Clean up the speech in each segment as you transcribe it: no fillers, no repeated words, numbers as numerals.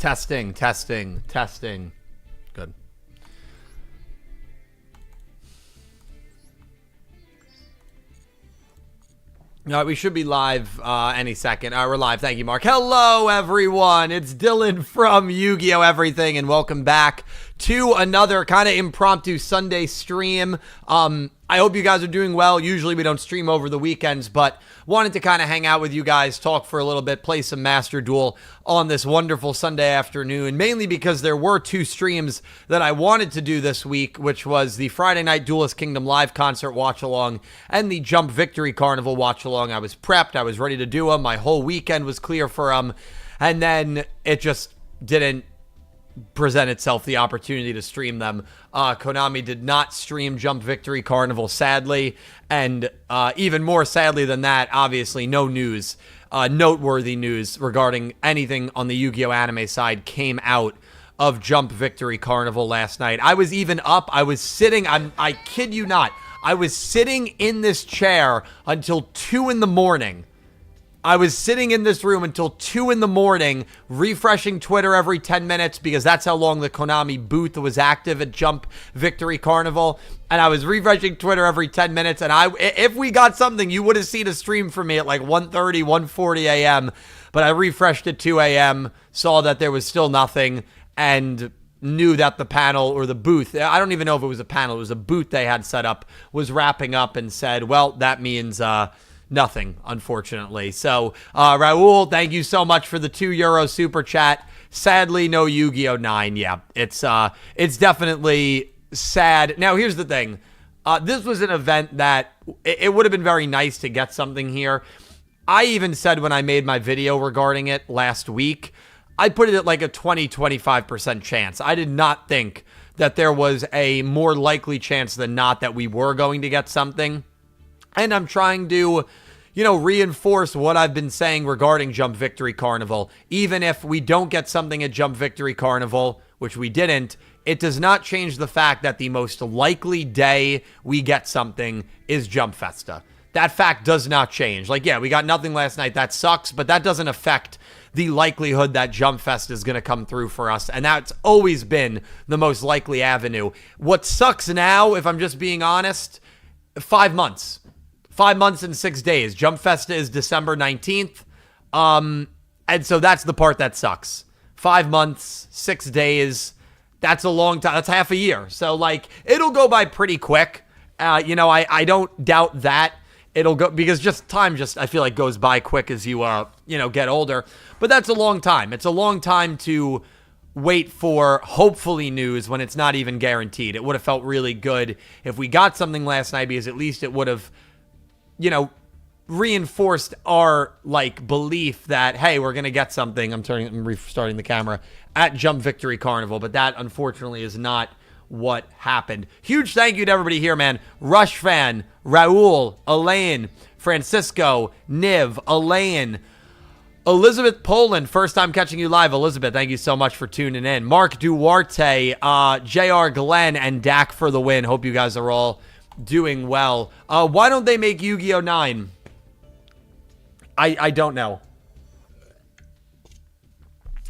Testing. Good. All right, we should be live any second. We're live. Thank you, Mark. Hello, everyone. It's Dylan from Yu-Gi-Oh! Everything, and welcome back to another kind of impromptu Sunday stream. I hope you guys are doing well. Usually we don't stream over the weekends, but wanted to kind of hang out with you guys, talk for a little bit, play some Master Duel on this wonderful Sunday afternoon, mainly because there were two streams that I wanted to do this week, which was the Friday Night Duelist Kingdom live concert watch-along and the Jump Victory Carnival watch-along. I was prepped. I was ready to do them. My whole weekend was clear for them, and then it just didn't present itself the opportunity to stream them. Konami did not stream Jump Victory Carnival, sadly, and even more sadly than that, obviously no news, noteworthy news regarding anything on the Yu-Gi-Oh! Anime side came out of Jump Victory Carnival last night. I was even up, I was sitting, I kid you not, I was sitting in this chair until 2 in the morning. I was sitting in this room until 2 in the morning, refreshing Twitter every 10 minutes because that's how long the Konami booth was active at Jump Victory Carnival. And I was refreshing Twitter every 10 minutes. And if we got something, you would have seen a stream from me at like 1:30, 1:40 a.m. But I refreshed at 2 a.m., saw that there was still nothing, and knew that the panel or the booth, I don't even know if it was a panel, it was a booth they had set up, was wrapping up, and said, well, that means nothing, unfortunately. So, Raul, thank you so much for the €2 super chat. Sadly, no Yu-Gi-Oh! 9. Yeah, it's definitely sad. Now, here's the thing. This was an event that it would have been very nice to get something here. I even said when I made my video regarding it last week, I put it at like a 20-25% chance. I did not think that there was a more likely chance than not that we were going to get something. And I'm trying to, reinforce what I've been saying regarding Jump Victory Carnival. Even if we don't get something at Jump Victory Carnival, which we didn't, it does not change the fact that the most likely day we get something is Jump Festa. That fact does not change. Like, yeah, we got nothing last night. That sucks, but that doesn't affect the likelihood that Jump Fest is going to come through for us. And that's always been the most likely avenue. What sucks now, if I'm just being honest, 5 months. 5 months and 6 days. Jump Festa is December 19th. And so that's the part that sucks. 5 months, 6 days. That's a long time. That's half a year. So, it'll go by pretty quick. I don't doubt that it'll go, because time I feel like goes by quick as you, get older. But that's a long time. It's a long time to wait for hopefully news when it's not even guaranteed. It would have felt really good if we got something last night, because at least it would have reinforced our belief that, hey, we're going to get something. I'm restarting the camera at Jump Victory Carnival, but that unfortunately is not what happened. Huge thank you to everybody here, man. Rush Fan, Raul, Elaine, Francisco, Niv, Elaine, Elizabeth Poland, first time catching you live. Elizabeth, thank you so much for tuning in. Mark Duarte, JR Glenn, and Dak for the win. Hope you guys are all doing well. Why don't they make Yu-Gi-Oh! 9? I don't know.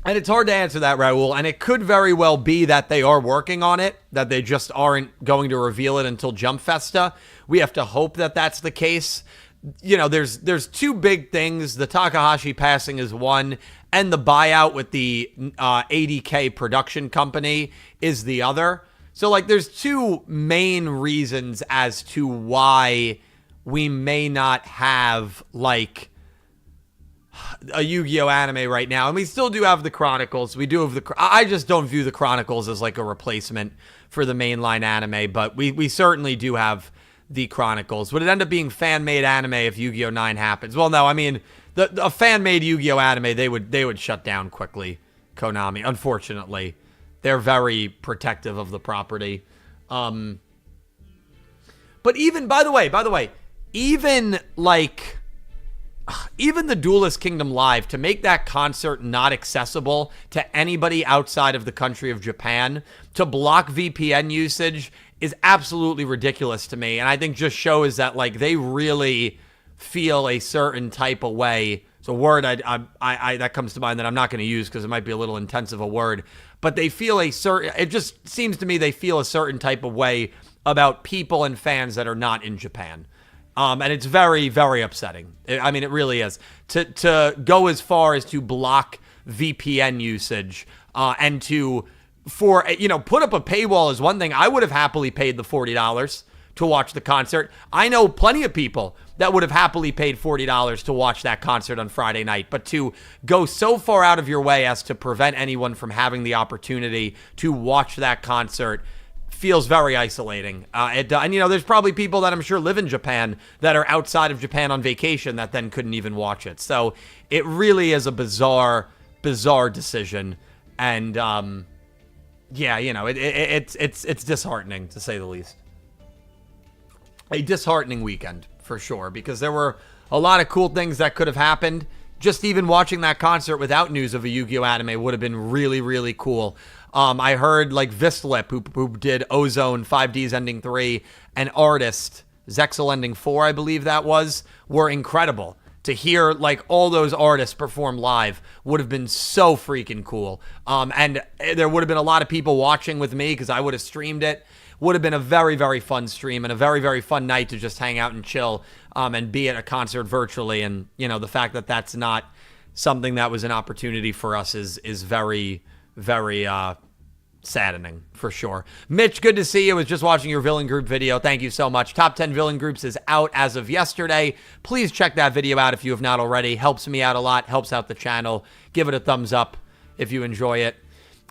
And it's hard to answer that, Raul. And it could very well be that they are working on it, that they just aren't going to reveal it until Jump Festa. We have to hope that that's the case. There's two big things. The Takahashi passing is one, and the buyout with the 80K production company is the other. So, there's two main reasons as to why we may not have, a Yu-Gi-Oh! Anime right now. And we still do have the Chronicles. We do have I just don't view the Chronicles as, a replacement for the mainline anime. But we certainly do have the Chronicles. Would it end up being fan-made anime if Yu-Gi-Oh! 9 happens? Well, no. I mean, a fan-made Yu-Gi-Oh! Anime, they would shut down quickly, Konami, unfortunately. They're very protective of the property. But even, by the way, even the Duelist Kingdom Live, to make that concert not accessible to anybody outside of the country of Japan, to block VPN usage, is absolutely ridiculous to me. And I think just shows that, they really feel a certain type of way It's a word that comes to mind that I'm not going to use because it might be a little intense of a word. But they feel it just seems to me they feel a certain type of way about people and fans that are not in Japan. And it's very, very upsetting. I mean, it really is. To go as far as to block VPN usage and to, put up a paywall is one thing. I would have happily paid the $40 to watch the concert. I know plenty of people that would have happily paid $40 to watch that concert on Friday night. But to go so far out of your way as to prevent anyone from having the opportunity to watch that concert feels very isolating. And there's probably people that I'm sure live in Japan that are outside of Japan on vacation that then couldn't even watch it. So it really is a bizarre decision. And it's disheartening to say the least. A disheartening weekend for sure, because there were a lot of cool things that could have happened. Just even watching that concert without news of a Yu-Gi-Oh anime would have been really, really cool. I heard like Vistlip, who did Ozone 5Ds Ending 3, and Artist, Zexal Ending 4, I believe that was, were incredible. To hear like all those artists perform live would have been so freaking cool. And there would have been a lot of people watching with me because I would have streamed it. Would have been a very, very fun stream and a very, very fun night to just hang out and chill and be at a concert virtually. And, the fact that that's not something that was an opportunity for us is very, very saddening for sure. Mitch, good to see you. I was just watching your villain group video. Thank you so much. Top 10 villain groups is out as of yesterday. Please check that video out if you have not already. Helps me out a lot. Helps out the channel. Give it a thumbs up if you enjoy it.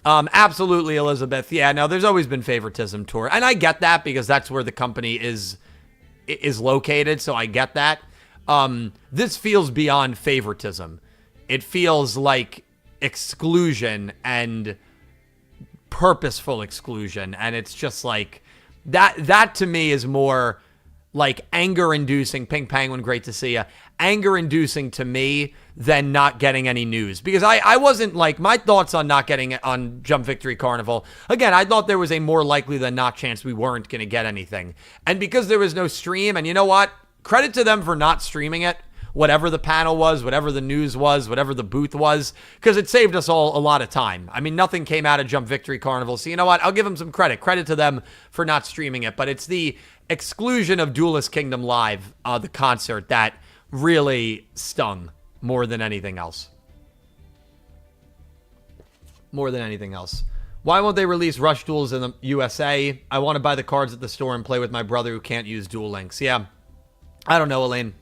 Absolutely, Elizabeth. Yeah, no, there's always been favoritism toward, and I get that because that's where the company is located. So I get that. This feels beyond favoritism. It feels like exclusion and purposeful exclusion, and it's just like that to me is more like anger-inducing. Pink Penguin, great to see you. Anger-inducing to me than not getting any news. Because I wasn't like, my thoughts on not getting it on Jump Victory Carnival, again, I thought there was a more likely than not chance we weren't going to get anything. And because there was no stream, and you know what? Credit to them for not streaming it, whatever the panel was, whatever the news was, whatever the booth was, because it saved us all a lot of time. I mean, nothing came out of Jump Victory Carnival, so you know what? I'll give them some credit. Credit to them for not streaming it, but it's the exclusion of Duelist Kingdom Live, the concert, that really stung more than anything else. More than anything else. Why won't they release Rush Duels in the USA? I want to buy the cards at the store and play with my brother who can't use Duel Links. Yeah. I don't know, Elaine.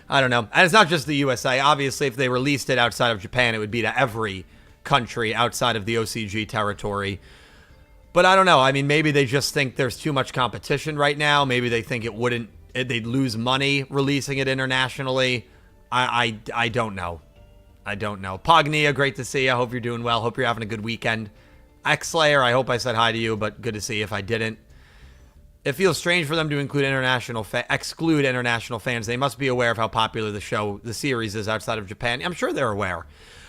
I don't know. And it's not just the USA. Obviously, if they released it outside of Japan, it would be to every country outside of the OCG territory. But I don't know. I mean, maybe they just think there's too much competition right now. Maybe they think they'd lose money releasing it internationally. I don't know. I don't know. Pognia, great to see you. I hope you're doing well. Hope you're having a good weekend. X-Slayer, I hope I said hi to you, but good to see you if I didn't. It feels strange for them to exclude international fans. They must be aware of how popular the series is outside of Japan. I'm sure they're aware.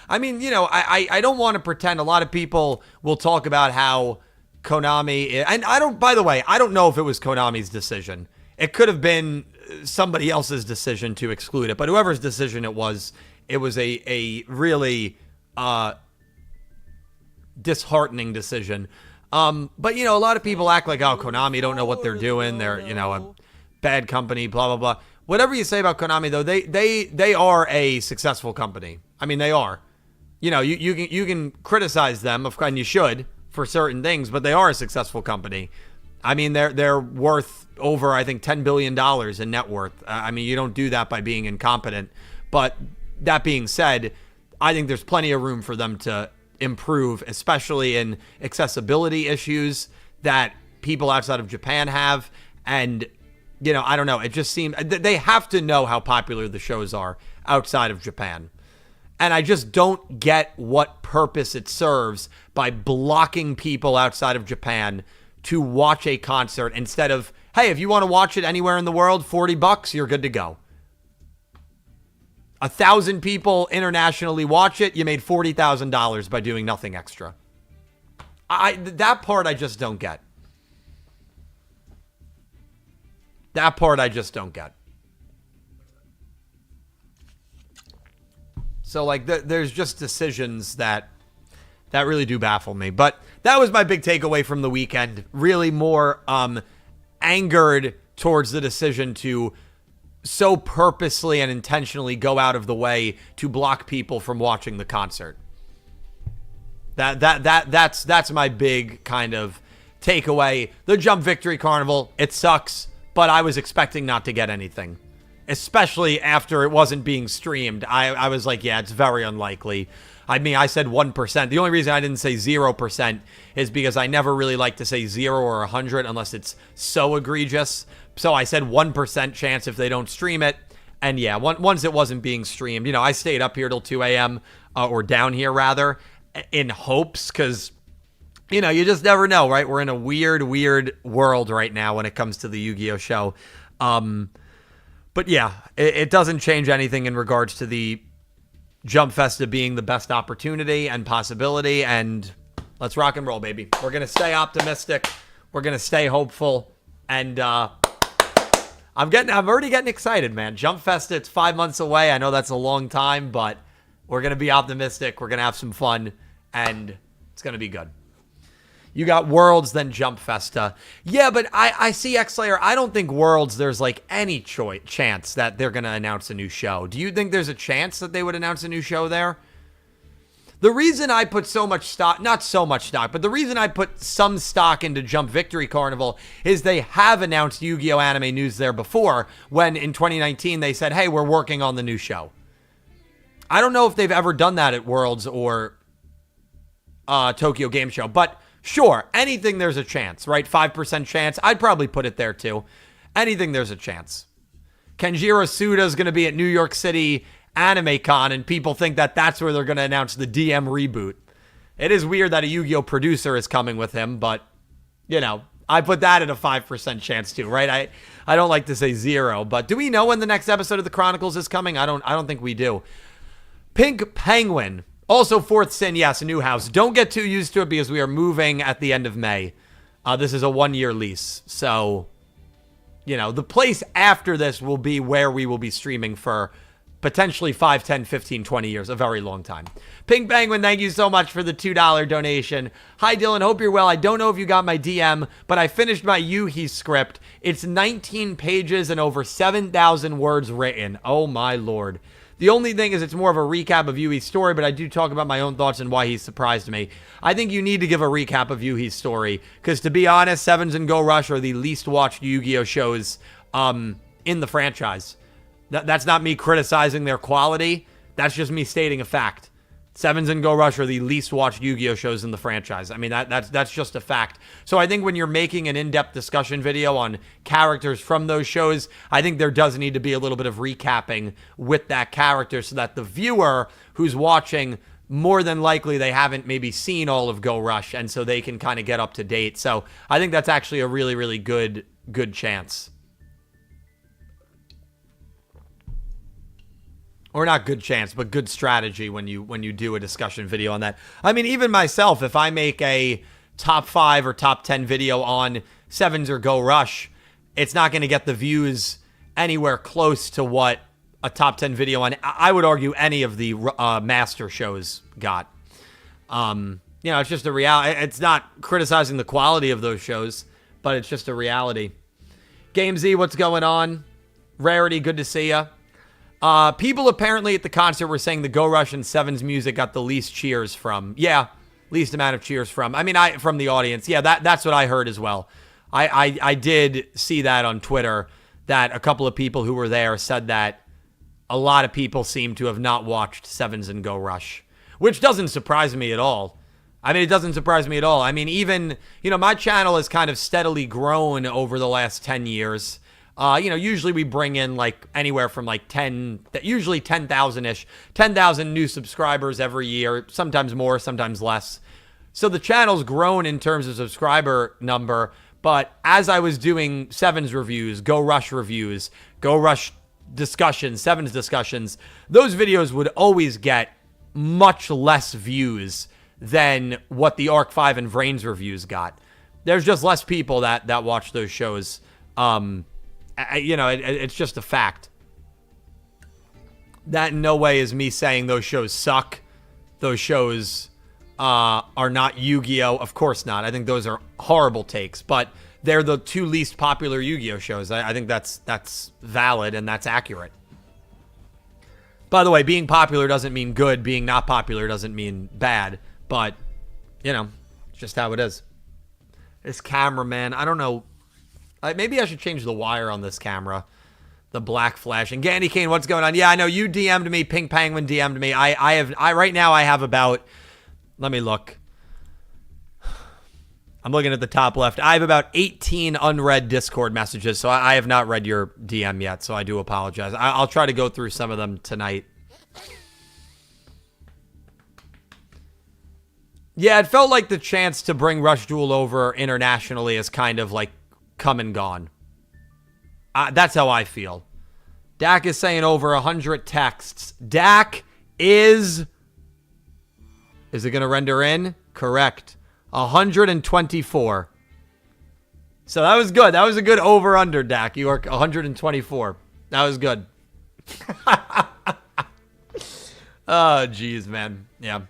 I mean, I don't want to pretend. A lot of people will talk about how Konami, and by the way, I don't know if it was Konami's decision. It could have been somebody else's decision to exclude it, but whoever's decision it was a really disheartening decision. But a lot of people act like, oh, Konami don't know what they're doing. They're, a bad company, blah, blah, blah. Whatever you say about Konami, though, they are a successful company. I mean, they are. You can criticize them, and you should, for certain things, but they are a successful company. I mean, they're worth over, I think, $10 billion in net worth. I mean, you don't do that by being incompetent. But that being said, I think there's plenty of room for them to improve, especially in accessibility issues that people outside of Japan have. And, I don't know. It just seems they have to know how popular the shows are outside of Japan. And I just don't get what purpose it serves by blocking people outside of Japan to watch a concert instead of, hey, if you want to watch it anywhere in the world, $40, you're good to go. 1,000 people internationally watch it, you made $40,000 by doing nothing extra. That part I just don't get. That part I just don't get. So, like, there's just decisions that really do baffle me. But that was my big takeaway from the weekend. Really more angered towards the decision to so purposely and intentionally go out of the way to block people from watching the concert. That's my big kind of takeaway. The Jump Victory Carnival, it sucks, but I was expecting not to get anything, especially after it wasn't being streamed. I was like, yeah, it's very unlikely. I mean, I said 1%. The only reason I didn't say 0% is because I never really like to say 0 or 100 unless it's so egregious. So I said 1% chance if they don't stream it. And yeah, once it wasn't being streamed, I stayed up here till 2 a.m. Or down here rather, in hopes, because, you just never know, right? We're in a weird world right now when it comes to the Yu-Gi-Oh show. But yeah, it doesn't change anything in regards to the Jump Festa being the best opportunity and possibility, and let's rock and roll, baby. We're going to stay optimistic. We're going to stay hopeful, and I'm already getting excited, man. Jump Festa, it's 5 months away. I know that's a long time, but we're going to be optimistic. We're going to have some fun, and it's going to be good. You got Worlds, then Jump Festa. Yeah, but I see X-Slayer. I don't think Worlds, there's like any chance that they're going to announce a new show. Do you think there's a chance that they would announce a new show there? The reason I put so much stock, not so much stock, but the reason I put some stock into Jump Victory Carnival is they have announced Yu-Gi-Oh! Anime News there before, when in 2019 they said, hey, we're working on the new show. I don't know if they've ever done that at Worlds or Tokyo Game Show, but sure, anything there's a chance, right? 5% chance. I'd probably put it there too. Anything there's a chance. Kenjiro Suda is going to be at New York City Anime Con, and people think that that's where they're going to announce the DM reboot. It is weird that a Yu-Gi-Oh producer is coming with him, but, I put that at a 5% chance too, right? I don't like to say 0, but do we know when the next episode of the Chronicles is coming? I don't think we do. Pink Penguin. Also, Fourth Sin, yes, a new house. Don't get too used to it because we are moving at the end of May. This is a 1-year lease. So, the place after this will be where we will be streaming for potentially 5, 10, 15, 20 years. A very long time. Pink Penguin, thank you so much for the $2 donation. Hi, Dylan. Hope you're well. I don't know if you got my DM, but I finished my Yuhi script. It's 19 pages and over 7,000 words written. Oh, my Lord. The only thing is it's more of a recap of Yui's story, but I do talk about my own thoughts and why he surprised me. I think you need to give a recap of Yui's story, because to be honest, Sevens and Go Rush are the least watched Yu-Gi-Oh shows in the franchise. That's not me criticizing their quality. That's just me stating a fact. Sevens and Go Rush are the least watched Yu-Gi-Oh shows in the franchise. I mean, that's just a fact. So I think when you're making an in-depth discussion video on characters from those shows, I think there does need to be a little bit of recapping with that character so that the viewer who's watching, more than likely they haven't maybe seen all of Go Rush, and so they can kind of get up to date. So I think that's actually a really, really good chance. Or not good chance, but good strategy when you do a discussion video on that. I mean, even myself, if I make a top 5 or top 10 video on Sevens or Go Rush, it's not going to get the views anywhere close to what a top 10 video on, I would argue, any of the master shows got. It's just a reality. It's not criticizing the quality of those shows, but it's just a reality. Game Z, what's going on? Rarity, good to see ya. People apparently at the concert were saying the Go Rush and Sevens music got the least cheers from. Yeah, least amount of cheers from. I mean, from the audience. Yeah, that's what I heard as well. I did see that on Twitter, that a couple of people who were there said that a lot of people seem to have not watched Sevens and Go Rush, which doesn't surprise me at all. I mean, it doesn't surprise me at all. I mean, even, my channel has kind of steadily grown over the last 10 years. Usually we bring in like anywhere from like 10,000-ish, 10,000 new subscribers every year, sometimes more, sometimes less. So the channel's grown in terms of subscriber number, but as I was doing Sevens reviews, Go Rush discussions, Sevens discussions, those videos would always get much less views than what the Arc 5 and VRAINS reviews got. There's just less people that watch those shows. It's just a fact. that in no way is me saying those shows suck. Those shows are not Yu-Gi-Oh. Of course not. I think those are horrible takes, but they're the 2 least popular Yu-Gi-Oh shows. I think that's valid and that's accurate. By the way, being popular doesn't mean good. Being not popular doesn't mean bad. But, you know, it's just how it is. This camera, man, I don't know. Maybe I should change the wire on this camera. The black flashing. Gandy Kane, what's going on? Yeah, I know you DM'd me. Pink Penguin DM'd me. Right now I have about, let me look. I'm looking at the top left. I have about 18 unread Discord messages, so I have not read your DM yet, so I do apologize. I'll try to go through some of them tonight. Yeah, it felt like the chance to bring Rush Duel over internationally is kind of like come and gone. That's how I feel. Dak is saying over 100 texts. Dak is it going to render in? Correct. 124. So that was good. That was a good over-under, Dak. You are 124. That was good. Oh, geez, man. Yeah.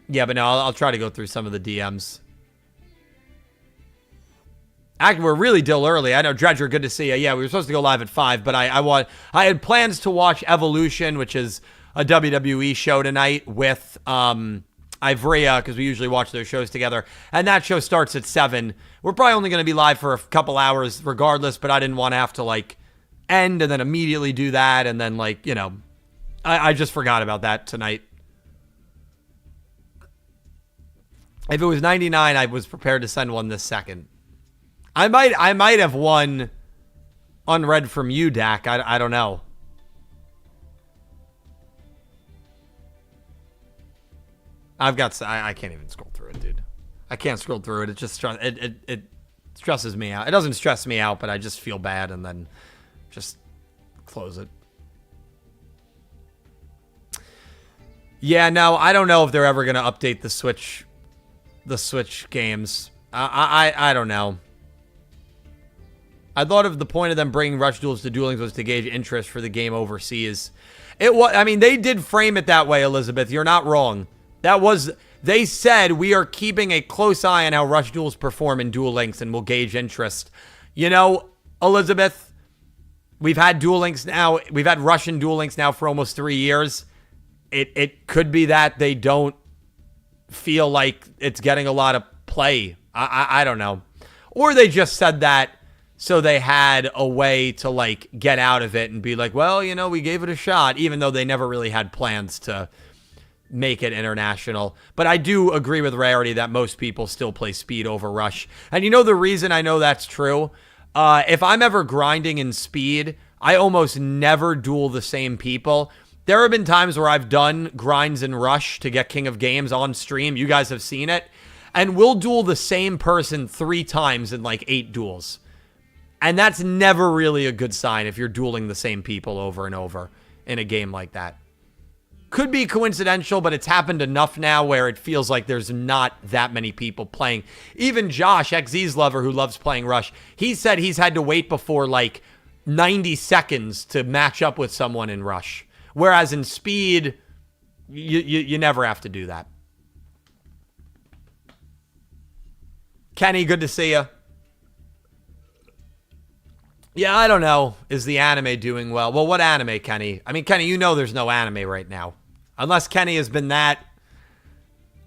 Yeah, but no, I'll try to go through some of the DMs. Actually, we're really still early. I know, Dredger, good to see you. Yeah, we were supposed to go live at 5, but I had plans to watch Evolution, which is a WWE show tonight with Ivrea, because we usually watch those shows together, and that show starts at 7. We're probably only going to be live for a couple hours regardless, but I didn't want to have to, like, end and then immediately do that, and then, like, you know, I just forgot about that tonight. If it was 99, I was prepared to send one this second. I might have one unread from you, Dak. I don't know. I can't even scroll through it, dude. I can't scroll through it. It just it stresses me out. It doesn't stress me out, but I just feel bad and then just close it. Yeah, no, I don't know if they're ever gonna update the Switch games. I don't know. I thought of the point of them bringing Rush Duels to Duel Links was to gauge interest for the game overseas. It was. I mean, they did frame it that way, Elizabeth. You're not wrong. They said we are keeping a close eye on how Rush Duels perform in Duel Links and will gauge interest. You know, Elizabeth, we've had Duel Links now. We've had Russian Duel Links now for almost 3 years. It could be that they don't feel like it's getting a lot of play. I don't know. Or they just said that so they had a way to, like, get out of it and be like, well, you know, we gave it a shot, even though they never really had plans to make it international. But I do agree with Rarity that most people still play Speed over Rush. And you know the reason I know that's true? If I'm ever grinding in Speed, I almost never duel the same people. There have been times where I've done grinds in Rush to get King of Games on stream. You guys have seen it. And we'll duel the same person 3 times in like 8 duels. And that's never really a good sign if you're dueling the same people over and over in a game like that. Could be coincidental, but it's happened enough now where it feels like there's not that many people playing. Even Josh, XZ's lover, who loves playing Rush, he said he's had to wait before like 90 seconds to match up with someone in Rush. Whereas in Speed, you never have to do that. Kenny, good to see you. Yeah, I don't know. Is the anime doing well? Well, what anime, Kenny? I mean, Kenny, you know there's no anime right now. Unless Kenny has been that...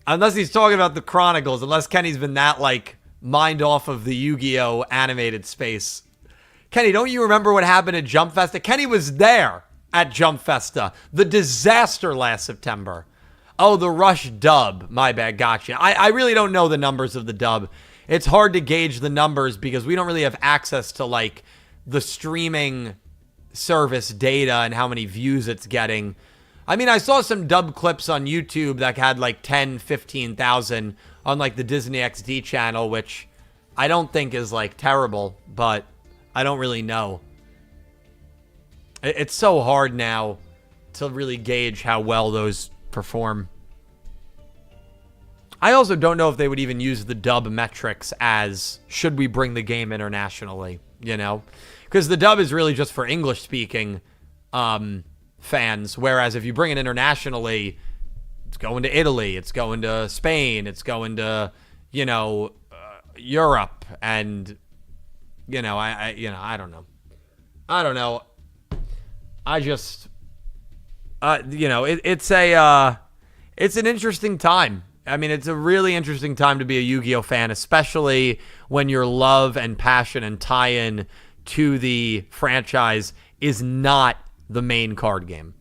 Unless he's talking about the Chronicles. Unless Kenny's been that, like, mind off of the Yu-Gi-Oh! Animated space. Kenny, don't you remember what happened at Jump Festa? Kenny was there at Jump Festa. The disaster last September. Oh, the Rush dub. My bad, gotcha. I really don't know the numbers of the dub. It's hard to gauge the numbers because we don't really have access to, like, the streaming service data and how many views it's getting. I mean, I saw some dub clips on YouTube that had like 10, 15,000 on like the Disney XD channel, which I don't think is like terrible, but I don't really know. It's so hard now to really gauge how well those perform. I also don't know if they would even use the dub metrics as should we bring the game internationally, you know? Because the dub is really just for English-speaking fans. Whereas if you bring it internationally, it's going to Italy, it's going to Spain, it's going to, Europe, and, I don't know. I just, it's an interesting time. I mean, it's a really interesting time to be a Yu-Gi-Oh fan, especially when your love and passion and tie-in to the franchise is not the main card game.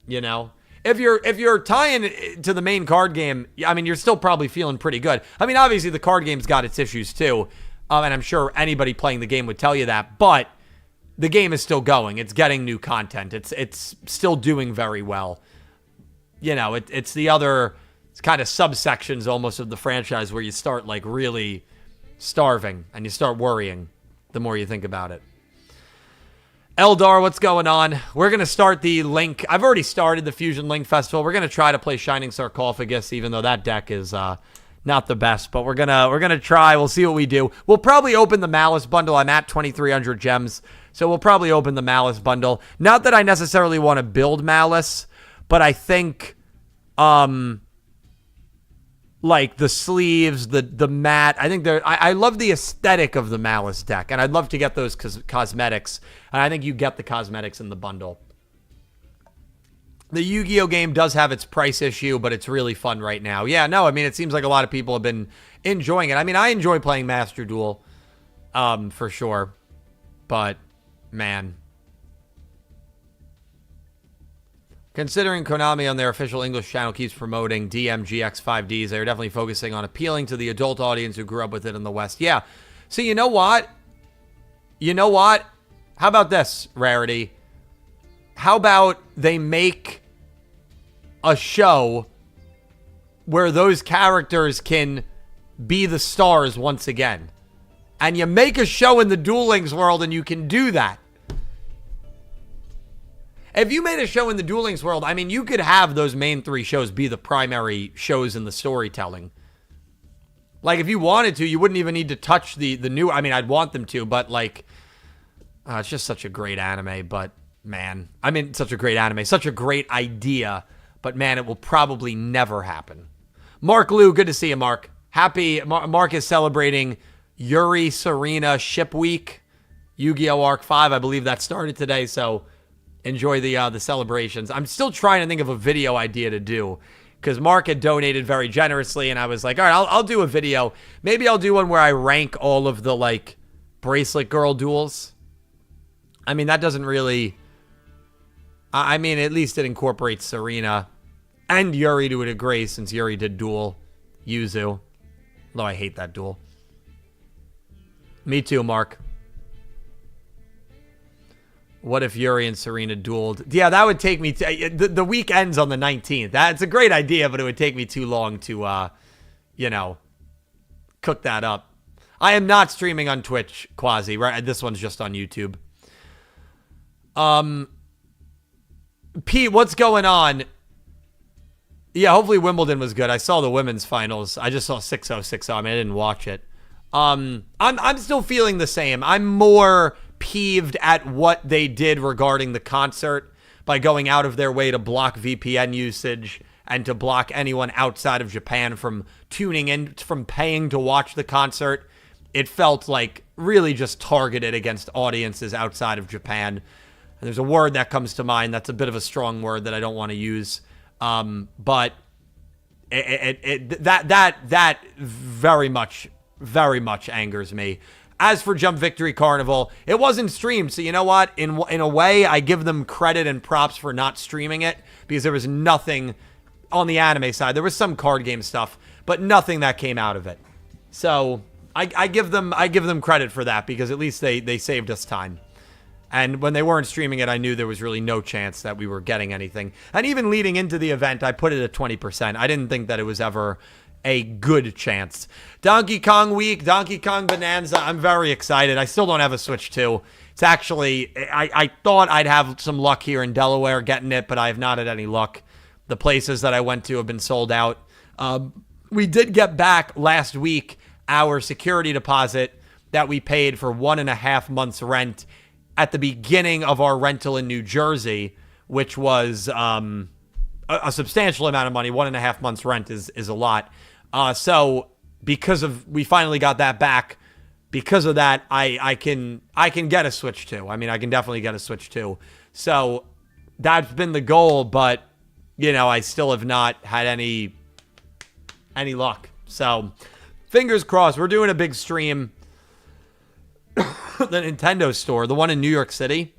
If you're tying to the main card game, I mean, you're still probably feeling pretty good. I mean, obviously the card game's got its issues too, and I'm sure anybody playing the game would tell you that. But the game is still going. It's getting new content. It's still doing very well. It's the other kind of subsections almost of the franchise where you start like really starving and you start worrying the more you think about it. Eldar, what's going on? We're going to start the Link. I've already started the Fusion Link Festival. We're going to try to play Shining Sarcophagus, even though that deck is not the best, but we're gonna try. We'll see what we do. We'll probably open the Malice bundle. I'm at 2,300 gems, so we'll probably open the Malice bundle. Not that I necessarily want to build Malice, but I think like the sleeves, the mat. I think I love the aesthetic of the Malice deck, and I'd love to get those cosmetics. And I think you get the cosmetics in the bundle. The Yu-Gi-Oh game does have its price issue, but it's really fun right now. Yeah, no, I mean, it seems like a lot of people have been enjoying it. I mean, I enjoy playing Master Duel, for sure. But, man. Considering Konami on their official English channel keeps promoting DMGX5Ds, they're definitely focusing on appealing to the adult audience who grew up with it in the West. Yeah. So, you know what? How about this, Rarity? How about they make a show where those characters can be the stars once again? And you make a show in the Duel Links world and you can do that. If you made a show in the Duel Links world, I mean, you could have those main three shows be the primary shows in the storytelling. Like, if you wanted to, you wouldn't even need to touch the new... I mean, I'd want them to, but, like... it's just such a great anime, but... Man, I mean, such a great anime, such a great idea, but man, it will probably never happen. Mark Liu, good to see you, Mark. Mark is celebrating Yuri Serena Ship Week, Yu-Gi-Oh! Arc 5. I believe that started today, so enjoy the celebrations. I'm still trying to think of a video idea to do, because Mark had donated very generously, and I was like, all right, I'll do a video. Maybe I'll do one where I rank all of the, like, Bracelet Girl duels. I mean, that doesn't really... I mean, at least it incorporates Serena and Yuri to a degree, since Yuri did duel Yuzu. Although I hate that duel. Me too, Mark. What if Yuri and Serena dueled? Yeah, that would take me... The week ends on the 19th. That's a great idea, but it would take me too long to, cook that up. I am not streaming on Twitch, Quasi. Right? This one's just on YouTube. Pete, what's going on? Yeah, hopefully Wimbledon was good. I saw the women's finals. I just saw 6-0, 6-0. I mean, I didn't watch it. I'm still feeling the same. I'm more peeved at what they did regarding the concert by going out of their way to block VPN usage and to block anyone outside of Japan from tuning in, from paying to watch the concert. It felt like really just targeted against audiences outside of Japan. And there's a word that comes to mind that's a bit of a strong word that I don't want to use, but that very much angers me. As for Jump Victory Carnival, it wasn't streamed, so you know what? In a way, I give them credit and props for not streaming it, because there was nothing on the anime side. There was some card game stuff, but nothing that came out of it. So I give them credit for that, because at least they saved us time. And when they weren't streaming it, I knew there was really no chance that we were getting anything. And even leading into the event, I put it at 20%. I didn't think that it was ever a good chance. Donkey Kong Week, Donkey Kong Bonanza. I'm very excited. I still don't have a Switch 2. It's actually, I thought I'd have some luck here in Delaware getting it, but I have not had any luck. The places that I went to have been sold out. We did get back last week our security deposit that we paid for 1.5 months rent at the beginning of our rental in New Jersey, which was a substantial amount of money. 1.5 months rent is a lot. So because of, we finally got that back. Because of that, I can get a Switch 2. I mean, I can definitely get a Switch 2. So that's been the goal, but you know, I still have not had any luck. So fingers crossed. We're doing a big stream. The Nintendo store, the one in New York City.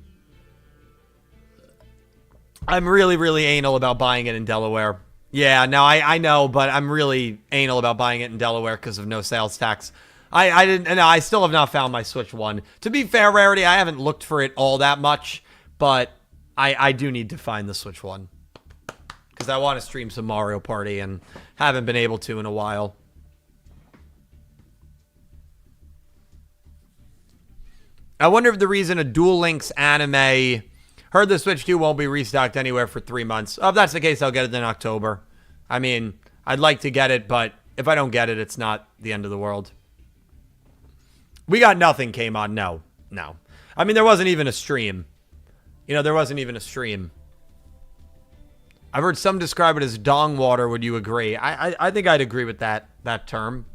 I'm really, really anal about buying it in Delaware. Yeah, no, I know, but I'm really anal about buying it in Delaware because of no sales tax. I still have not found my Switch 1. To be fair, Rarity, I haven't looked for it all that much, but I do need to find the Switch 1. Because I want to stream some Mario Party and haven't been able to in a while. I wonder if the reason a Duel Links anime... Heard the Switch 2 won't be restocked anywhere for 3 months. Oh, if that's the case, I'll get it in October. I mean, I'd like to get it, but if I don't get it, it's not the end of the world. We got nothing came on. No. I mean, there wasn't even a stream. You know, there wasn't even a stream. I've heard some describe it as dong water. Would you agree? I think I'd agree with that term.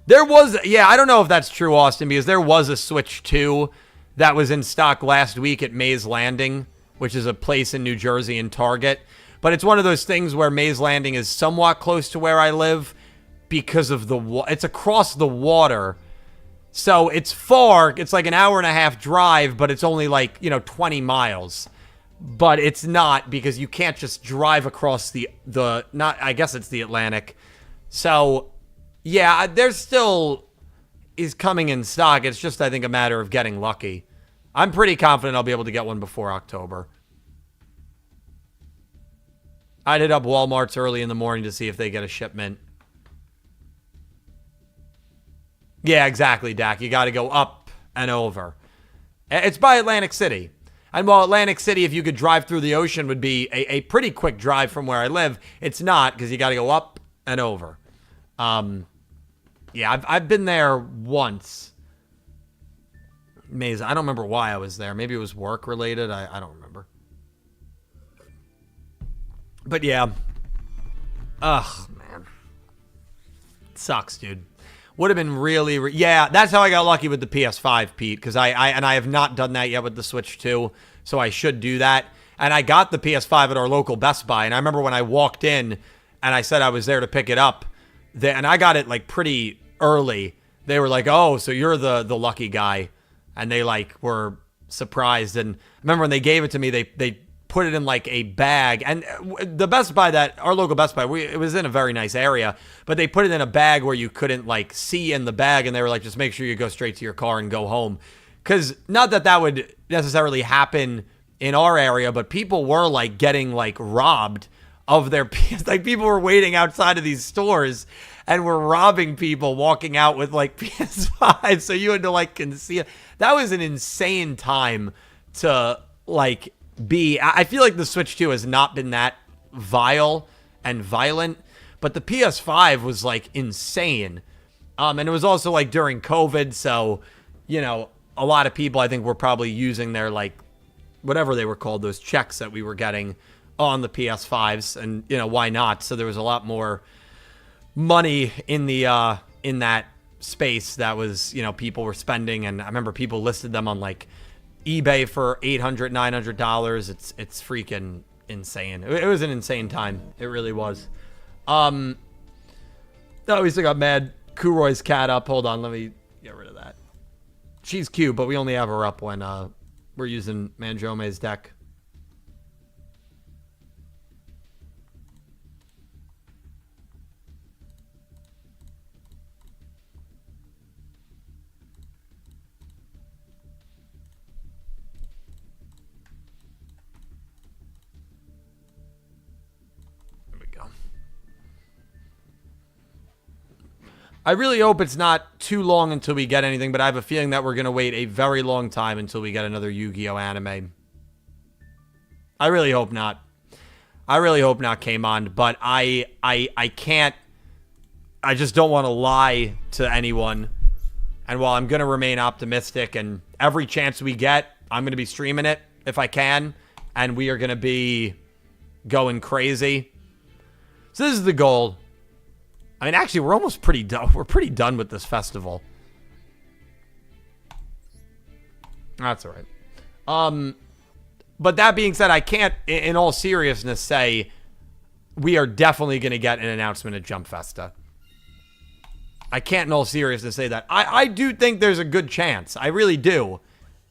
There was, yeah, I don't know if that's true, Austin, because there was a Switch 2 that was in stock last week at Maze Landing, which is a place in New Jersey in Target. But it's one of those things where Maze Landing is somewhat close to where I live because of it's across the water. So it's far, it's like an hour and a half drive, but it's only like, 20 miles. But it's not, because you can't just drive across I guess it's the Atlantic. So... yeah, there's still is coming in stock. It's just, I think, a matter of getting lucky. I'm pretty confident I'll be able to get one before October. I'd hit up Walmart's early in the morning to see if they get a shipment. Yeah, exactly, Dak. You got to go up and over. It's by Atlantic City. And while Atlantic City, if you could drive through the ocean, would be a pretty quick drive from where I live, it's not, because you got to go up and over. Yeah, I've been there once. Maze. I don't remember why I was there. Maybe it was work related. I don't remember. But yeah. Ugh, man. It sucks, dude. Would have been really... yeah, that's how I got lucky with the PS5, Pete. Because I have not done that yet with the Switch 2. So I should do that. And I got the PS5 at our local Best Buy. And I remember when I walked in and I said I was there to pick it up. And I got it like pretty early. They were like, "Oh, so you're the lucky guy," and they like were surprised. And I remember when they gave it to me, they put it in like a bag. And the Best Buy, our local Best Buy, it was in a very nice area, but they put it in a bag where you couldn't like see in the bag. And they were like, "Just make sure you go straight to your car and go home," because not that would necessarily happen in our area, but people were like getting like robbed of their PS. Like people were waiting outside of these stores and were robbing people walking out with like PS5. So you had to like conceal. That was an insane time to like be. I feel like the Switch 2 has not been that vile and violent, but the PS5 was like insane. And it was also like during COVID. So, a lot of people I think were probably using their like, whatever they were called, those checks that we were getting on the PS5s, and why not? So there was a lot more money in the in that space that was people were spending, and I remember people listed them on like eBay for $800-900. It's freaking insane. It was an insane time. It really was. Oh, we still got Mad Kuroi's cat up. Hold on, let me get rid of that. She's cute, but we only have her up when we're using Mandrome's deck. I really hope it's not too long until we get anything, but I have a feeling that we're going to wait a very long time until we get another Yu-Gi-Oh anime. I really hope not. I really hope not, Kmon, but I can't. I just don't want to lie to anyone And while I'm going to remain optimistic, and every chance we get, I'm going to be streaming it if I can. And we are going to be going crazy. So this is the goal. I mean, actually, we're almost pretty done. We're pretty done with this festival. That's all right. But that being said, I can't, in all seriousness, say we are definitely going to get an announcement at Jump Festa. I can't, in all seriousness, say that. I do think there's a good chance. I really do.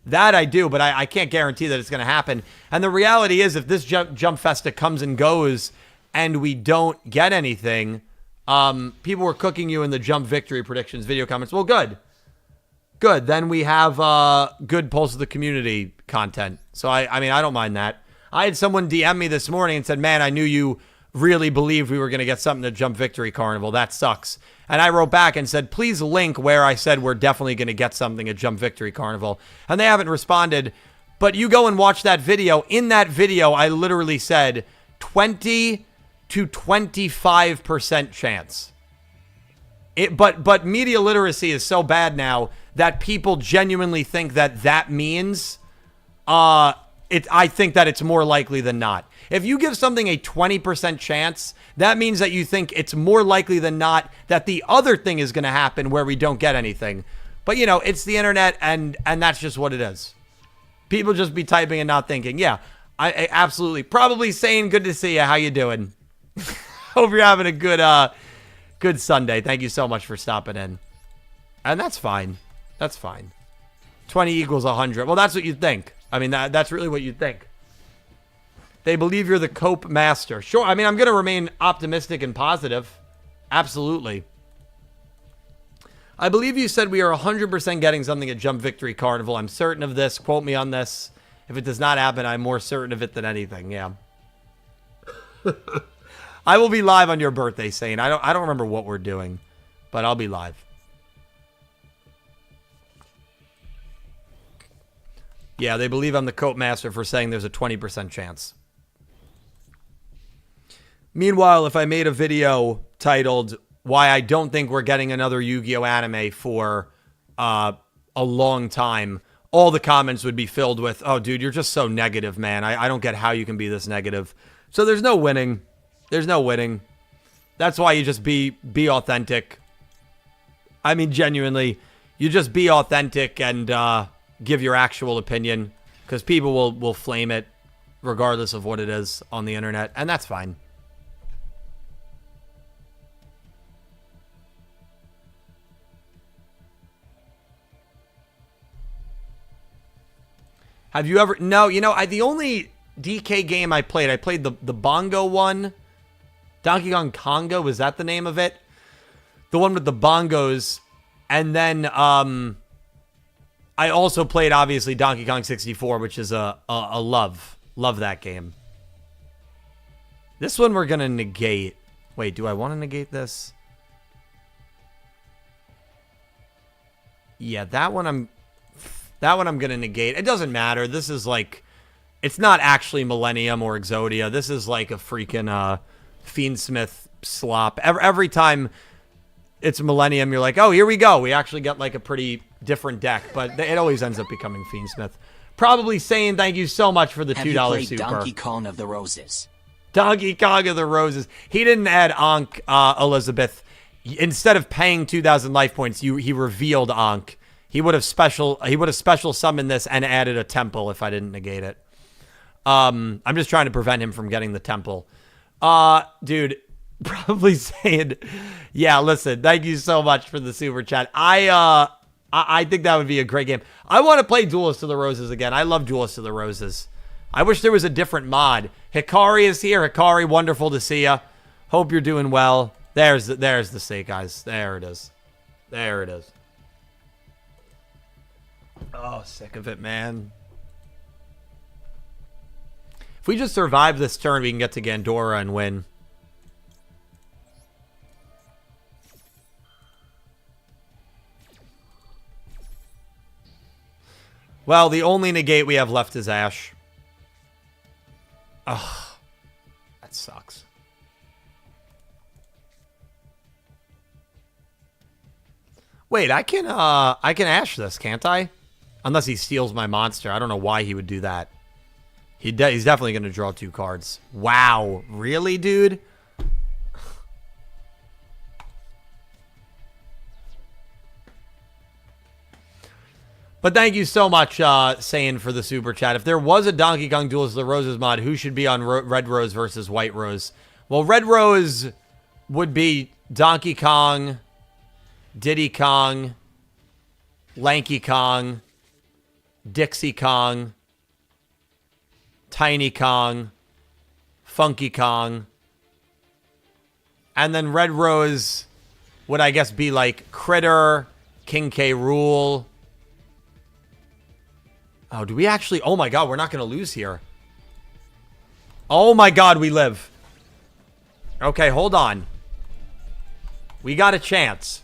That I do, but I can't guarantee that it's going to happen. And the reality is, if this Jump Festa comes and goes and we don't get anything, people were cooking you in the Jump Victory predictions video comments. Well, good. Good. Then we have good Pulse of the Community content. So, I mean, I don't mind that. I had someone DM me this morning and said, man, I knew you really believed we were going to get something to Jump Victory Carnival. That sucks. And I wrote back and said, please link where I said we're definitely going to get something at Jump Victory Carnival. And they haven't responded. But you go and watch that video. In that video, I literally said 20 to 25% chance. But media literacy is so bad now that people genuinely think that means I think that it's more likely than not. If you give something a 20% chance, that means that you think it's more likely than not that the other thing is going to happen where we don't get anything. But, you know, it's the internet, and that's just what it is. People just be typing and not thinking. Yeah, I absolutely. Probably saying good to see you. How you doing? Hope you're having a good Sunday. Thank you so much for stopping in. And that's fine. That's fine. 20 equals 100. Well, that's what you'd think. I mean, that's really what you'd think. They believe you're the cope master. Sure. I mean, I'm going to remain optimistic and positive. Absolutely. I believe you said we are 100% getting something at Jump Victory Carnival. I'm certain of this. Quote me on this. If it does not happen, I'm more certain of it than anything. Yeah. I will be live on your birthday, Sane. I don't remember what we're doing, but I'll be live. Yeah, they believe I'm the cope master for saying there's a 20% chance. Meanwhile, if I made a video titled why I don't think we're getting another Yu-Gi-Oh anime for a long time, all the comments would be filled with, oh, dude, you're just so negative, man. I don't get how you can be this negative. So there's no winning. There's no winning. That's why you just be authentic. I mean, genuinely, you just be authentic and give your actual opinion, because people will flame it regardless of what it is on the internet, and that's fine. Have you ever... No, you know, the only DK game I played the Bongo one. Donkey Kong Congo, was that the name of it? The one with the bongos. And then I also played, obviously, Donkey Kong 64, which is a love. Love that game. This one we're going to negate. Wait, do I want to negate this? Yeah, that one I'm going to negate. It doesn't matter. This is like... It's not actually Millennium or Exodia. This is like a freaking Fiendsmith slop. Every time it's Millennium, you're like, oh, here we go. We actually get like a pretty different deck. But it always ends up becoming Fiendsmith. Probably saying thank you so much for the $2 super. Have you played Donkey Kong of the Roses? Donkey Kong of the Roses. He didn't add Ankh, Elizabeth. Instead of paying 2,000 life points, he revealed Ankh. He would have special summoned this and added a temple if I didn't negate it. I'm just trying to prevent him from getting the temple. Dude, probably saying, yeah, listen, thank you so much for the super chat. I think that would be a great game. I want to play Duelist of the Roses again. I love Duelist of the Roses. I wish there was a different mod. Hikari is here. Hikari, wonderful to see ya. Hope you're doing well. There's the state, guys. There it is. There it is. Oh, sick of it, man. If we just survive this turn, we can get to Gandora and win. Well, the only negate we have left is Ash. Ugh. That sucks. Wait, I can Ash this, can't I? Unless he steals my monster. I don't know why he would do that. He's definitely going to draw 2 cards. Wow. Really, dude? But thank you so much, Saiyan, for the super chat. If there was a Donkey Kong Duels of the Roses mod, who should be on Red Rose versus White Rose? Well, Red Rose would be Donkey Kong, Diddy Kong, Lanky Kong, Dixie Kong, Tiny Kong, Funky Kong. And then Red Rose would, I guess, be like Critter, King K. Rool. Oh, do we actually... Oh my god, we're not going to lose here. Oh my god, we live. Okay, hold on. We got a chance.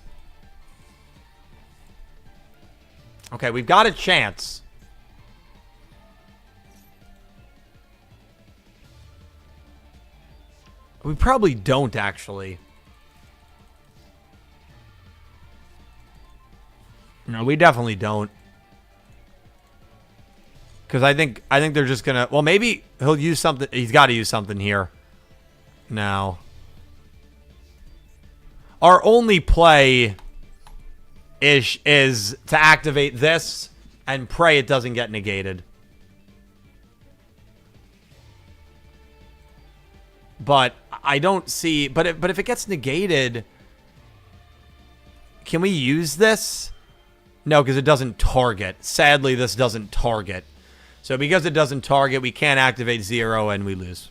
Okay, we've got a chance. We probably don't, actually. No, we definitely don't. Because I think they're just going to... Well, maybe he'll use something... He's got to use something here. Now. Our only play is to activate this and pray it doesn't get negated. But I don't see... But if it gets negated... Can we use this? No, because it doesn't target. Sadly, this doesn't target. So because it doesn't target, we can't activate 0 and we lose.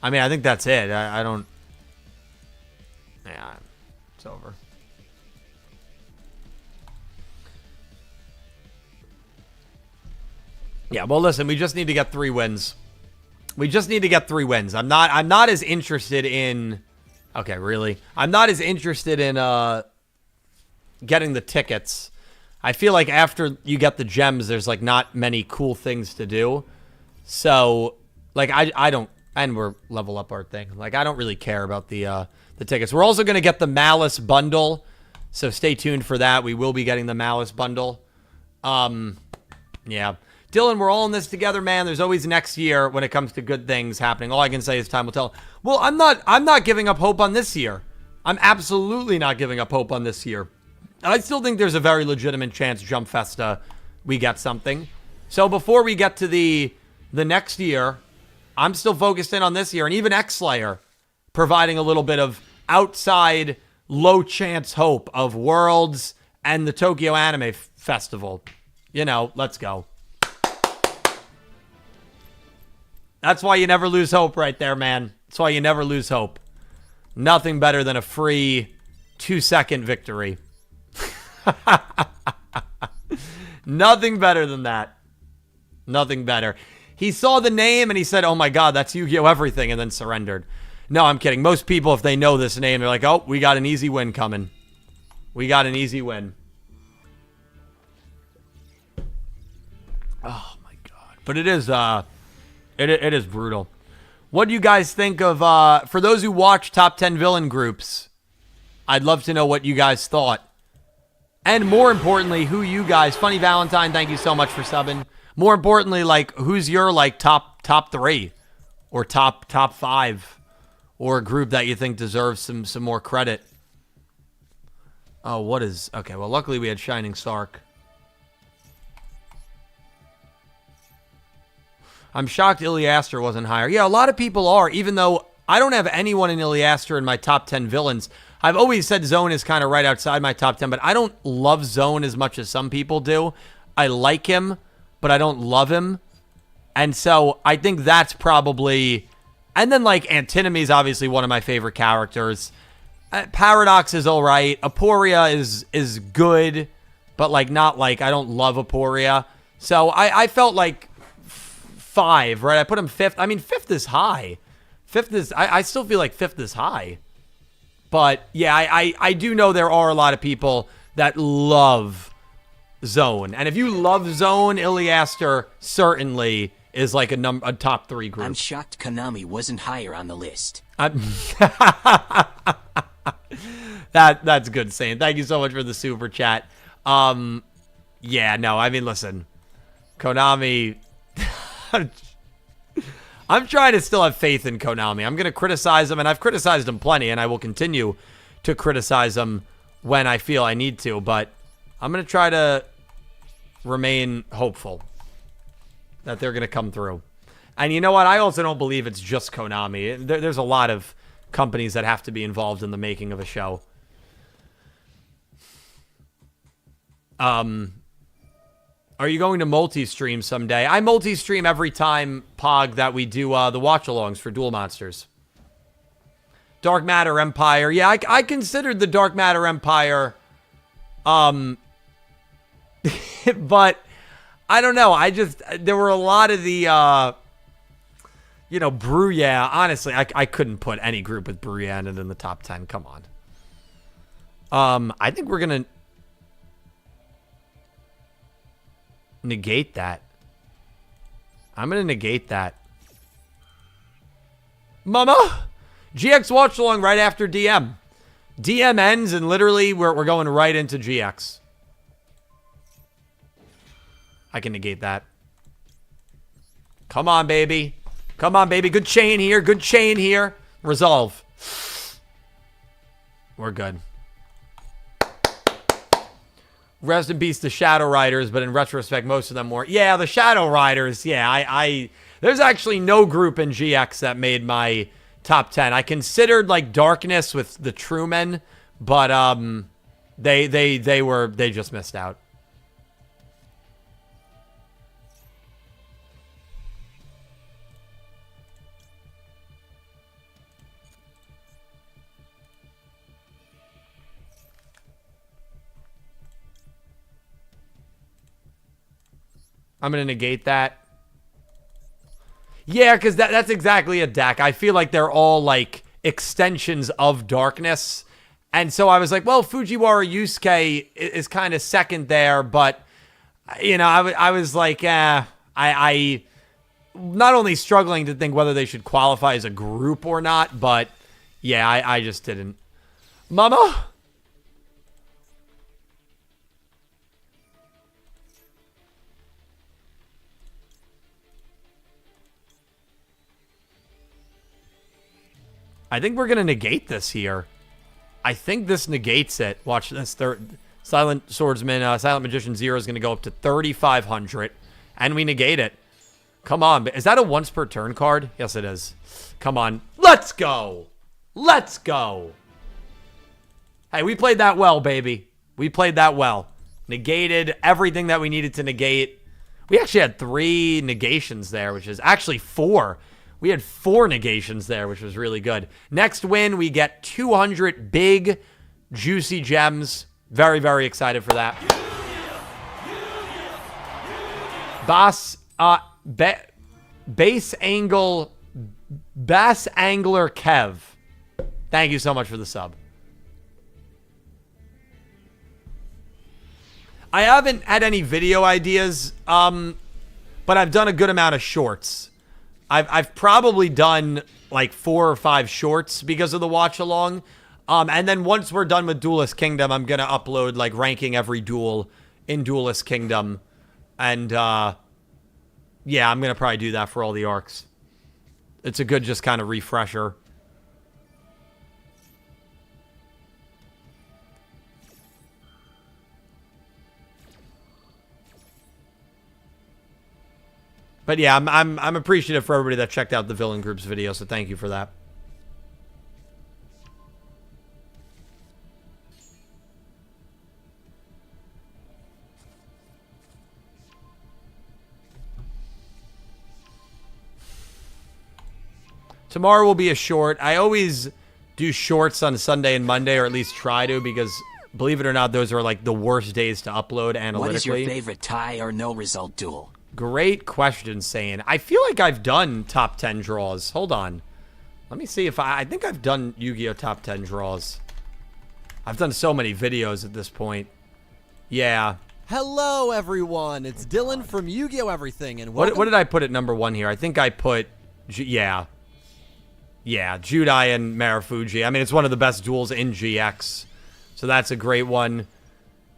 I mean, I think that's it. I don't... Yeah, it's over. Yeah, well, listen, we just need to get 3 wins. We just need to get 3 wins. I'm not as interested in... Okay, really? I'm not as interested in getting the tickets. I feel like after you get the gems, there's like not many cool things to do. So, like, I don't... And we're level up our thing. Like, I don't really care about the tickets. We're also going to get the Malice bundle. So stay tuned for that. We will be getting the Malice bundle. Yeah. Dylan, we're all in this together, man. There's always next year when it comes to good things happening. All I can say is time will tell. Well, I'm not giving up hope on this year. I'm absolutely not giving up hope on this year. I still think there's a very legitimate chance Jump Festa we get something. So before we get to the next year, I'm still focused in on this year, and even X-Slayer providing a little bit of outside low chance hope of Worlds and the Tokyo Anime Festival. You know, let's go. That's why you never lose hope right there, man. That's why you never lose hope. Nothing better than a free 2-second victory. Nothing better than that. Nothing better. He saw the name and he said, oh my god, that's Yu-Gi-Oh! Everything, and then surrendered. No, I'm kidding. Most people, if they know this name, they're like, oh, we got an easy win coming. We got an easy win. Oh my god. But it is, it is brutal. What do you guys think of, for those who watch Top 10 Villain Groups, I'd love to know what you guys thought. And more importantly, who you guys, Funny Valentine, thank you so much for subbing. More importantly, like, who's your, like, top 3 or top 5 or a group that you think deserves some more credit? Oh, what is... Okay, well, luckily we had Shining Sark. I'm shocked Iliaster wasn't higher. Yeah, a lot of people are, even though I don't have anyone in Iliaster in my top 10 villains. I've always said Zone is kind of right outside my top 10, but I don't love Zone as much as some people do. I like him, but I don't love him. And so I think that's probably... And then, like, Antinomy is obviously one of my favorite characters. Paradox is all right. Aporia is good, but, like, not like... I don't love Aporia. So I felt like 5, right? I put him 5th. I mean, 5th is high. 5th is... I still feel like 5th is high. But, yeah, I do know there are a lot of people that love Zone. And if you love Zone, Iliaster certainly is like a top 3 group. I'm shocked Konami wasn't higher on the list. That's good saying. Thank you so much for the super chat. Yeah, no, I mean, listen, Konami. I'm trying to still have faith in Konami. I'm going to criticize them, and I've criticized them plenty, and I will continue to criticize them when I feel I need to, but I'm going to try to remain hopeful that they're going to come through. And you know what? I also don't believe it's just Konami. There's a lot of companies that have to be involved in the making of a show. Are you going to multi-stream someday? I multi-stream every time, Pog, that we do the watch-alongs for Duel Monsters. Dark Matter Empire. Yeah, I considered the Dark Matter Empire. But I don't know. There were a lot of the, Bruyere. Honestly, I couldn't put any group with Bruyere in the top 10. Come on. I think we're going to negate that. I'm going to negate that. Mama! GX watch along right after DM. DM ends and literally we're going right into GX. I can negate that. Come on, baby. Come on, baby. Good chain here. Good chain here. Resolve. We're good. Rest in peace to Shadow Riders, but in retrospect, most of them were. Yeah, the Shadow Riders. Yeah, there's actually no group in GX that made my top 10. I considered like Darkness with the Truemen, but they just missed out. I'm going to negate that. Yeah, because that's exactly a deck. I feel like they're all, like, extensions of Darkness. And so I was like, well, Fujiwara Yusuke is kind of second there. But, I was like, I not only struggling to think whether they should qualify as a group or not, but, yeah, I just didn't. Mama? I think we're going to negate this here. I think this negates it. Watch this. Silent Swordsman, Silent Magician 0 is going to go up to 3,500. And we negate it. Come on. Is that a once per turn card? Yes, it is. Come on. Let's go. Let's go. Hey, we played that well, baby. We played that well. Negated everything that we needed to negate. We actually had 3 negations there, which is actually 4. We had 4 negations there, which was really good. Next win, we get 200 big, juicy gems. Very, very excited for that. Bass Angler Kev. Thank you so much for the sub. I haven't had any video ideas, but I've done a good amount of shorts. I've probably done like 4 or 5 shorts because of the watch along. And then once we're done with Duelist Kingdom, I'm going to upload like ranking every duel in Duelist Kingdom. And yeah, I'm going to probably do that for all the arcs. It's a good just kind of refresher. But yeah, I'm appreciative for everybody that checked out the Villain Group's video, so thank you for that. Tomorrow will be a short. I always do shorts on Sunday and Monday, or at least try to, because believe it or not, those are like the worst days to upload analytically. What is your favorite tie or no result duel? Great question, Sane. I feel like I've done top 10 draws. Hold on. Let me see if I think I've done Yu-Gi-Oh! Top 10 draws. I've done so many videos at this point. Yeah. Hello, everyone. It's Dylan from Yugioh Everything, and what did I put at number 1 here? I think I put, yeah, Judai and Marufuji. I mean, it's one of the best duels in GX, so that's a great one.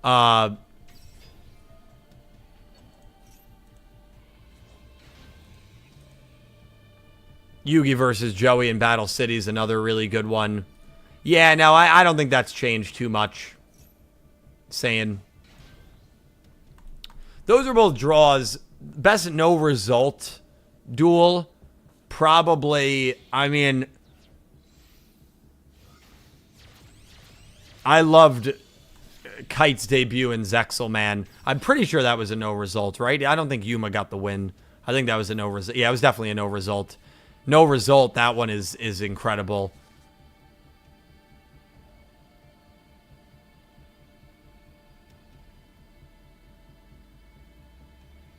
Yugi versus Joey in Battle City is another really good one. Yeah, no, I don't think that's changed too much. Saying. Those are both draws. Best no result duel. Probably, I mean, I loved Kite's debut in Zexal, man. I'm pretty sure that was a no result, right? I don't think Yuma got the win. I think that was a no result. Yeah, it was definitely a no result. No result, that one is incredible.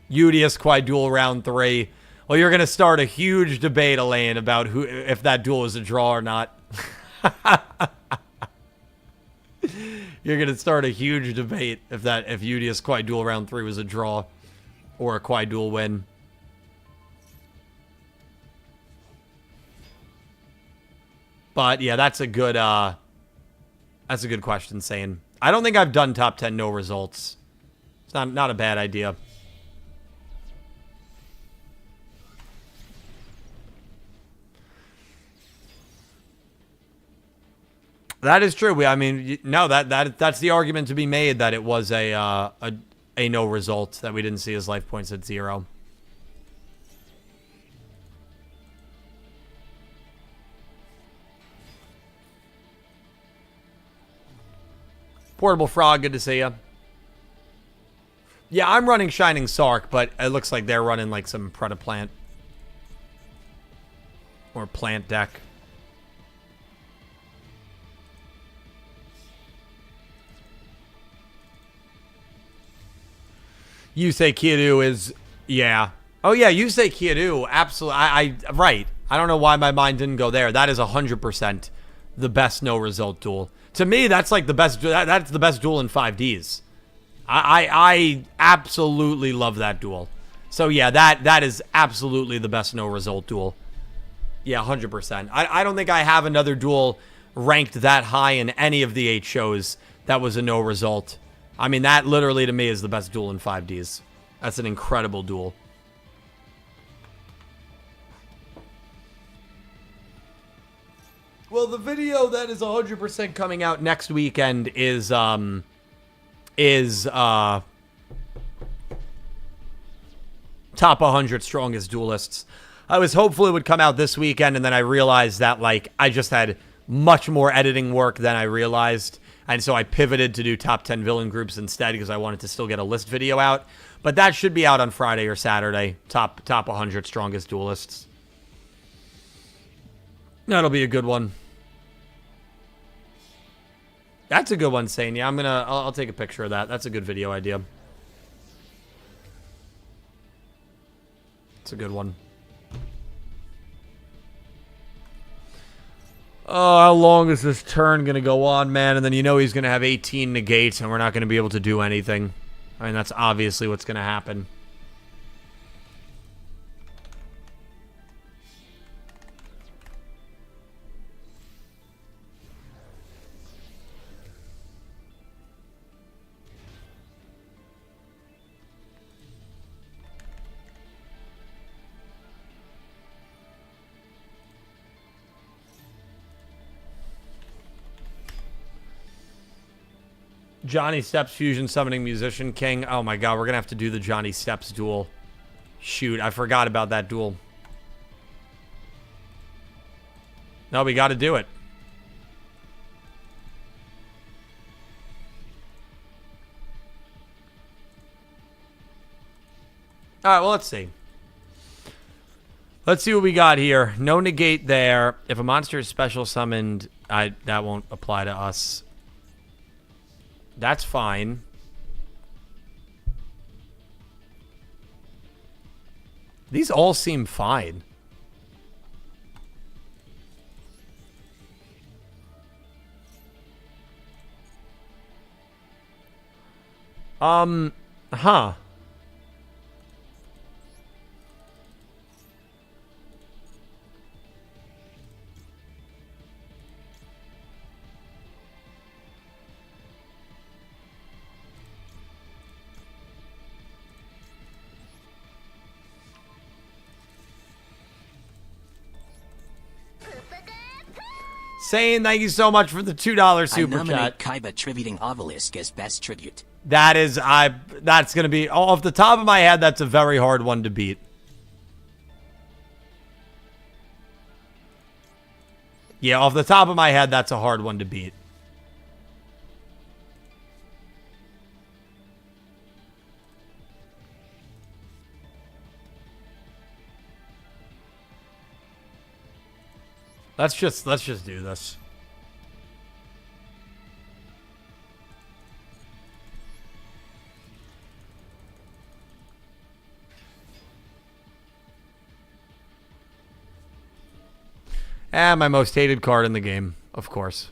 Udius Quad Duel round 3. Well, you're going to start a huge debate, Elaine, about if that duel was a draw or not. You're going to start a huge debate if Udius Quad Duel round 3 was a draw or a Quad Duel win. But yeah, that's a good question, Sane. I don't think I've done top 10 no results. It's not a bad idea. That is true. I mean, no, that's the argument to be made that it was a no result, that we didn't see his life points at 0. Portable Frog, good to see you. Yeah, I'm running Shining Sark, but it looks like they're running like some Predaplant or Plant deck. Yusei Kiryu is, yeah. Oh yeah, Yusei Kiryu, absolutely. Right. I don't know why my mind didn't go there. That is 100% the best no result duel. To me, that's like the best. That's the best duel in 5Ds. I absolutely love that duel. So yeah, that is absolutely the best no result duel. Yeah, 100%. I don't think I have another duel ranked that high in any of the 8 shows that was a no result. I mean, that literally to me is the best duel in 5Ds. That's an incredible duel. Well, the video that is 100% coming out next weekend is top 100 strongest duelists. I was hopeful it would come out this weekend, and then I realized that, like, I just had much more editing work than I realized. And so I pivoted to do top 10 villain groups instead because I wanted to still get a list video out. But that should be out on Friday or Saturday. Top 100 strongest duelists. That'll be a good one. That's a good one, Sane. Yeah, I'll take a picture of that. That's a good video idea. It's a good one. Oh, how long is this turn going to go on, man? And then you know he's going to have 18 negates and we're not going to be able to do anything. I mean, that's obviously what's going to happen. Johnny Steps Fusion Summoning Musician King. Oh my god, we're going to have to do the Johnny Steps duel. Shoot, I forgot about that duel. No, we got to do it. Alright, well, let's see. Let's see what we got here. No negate there. If a monster is special summoned, that won't apply to us. That's fine. These all seem fine. Huh. Saying thank you so much for the $2 super I nominate chat. Kaiba tributing Obelisk as best tribute. That is, that's going to be, off the top of my head, that's a very hard one to beat. Yeah, off the top of my head, that's a hard one to beat. Let's just do this. And my most hated card in the game, of course.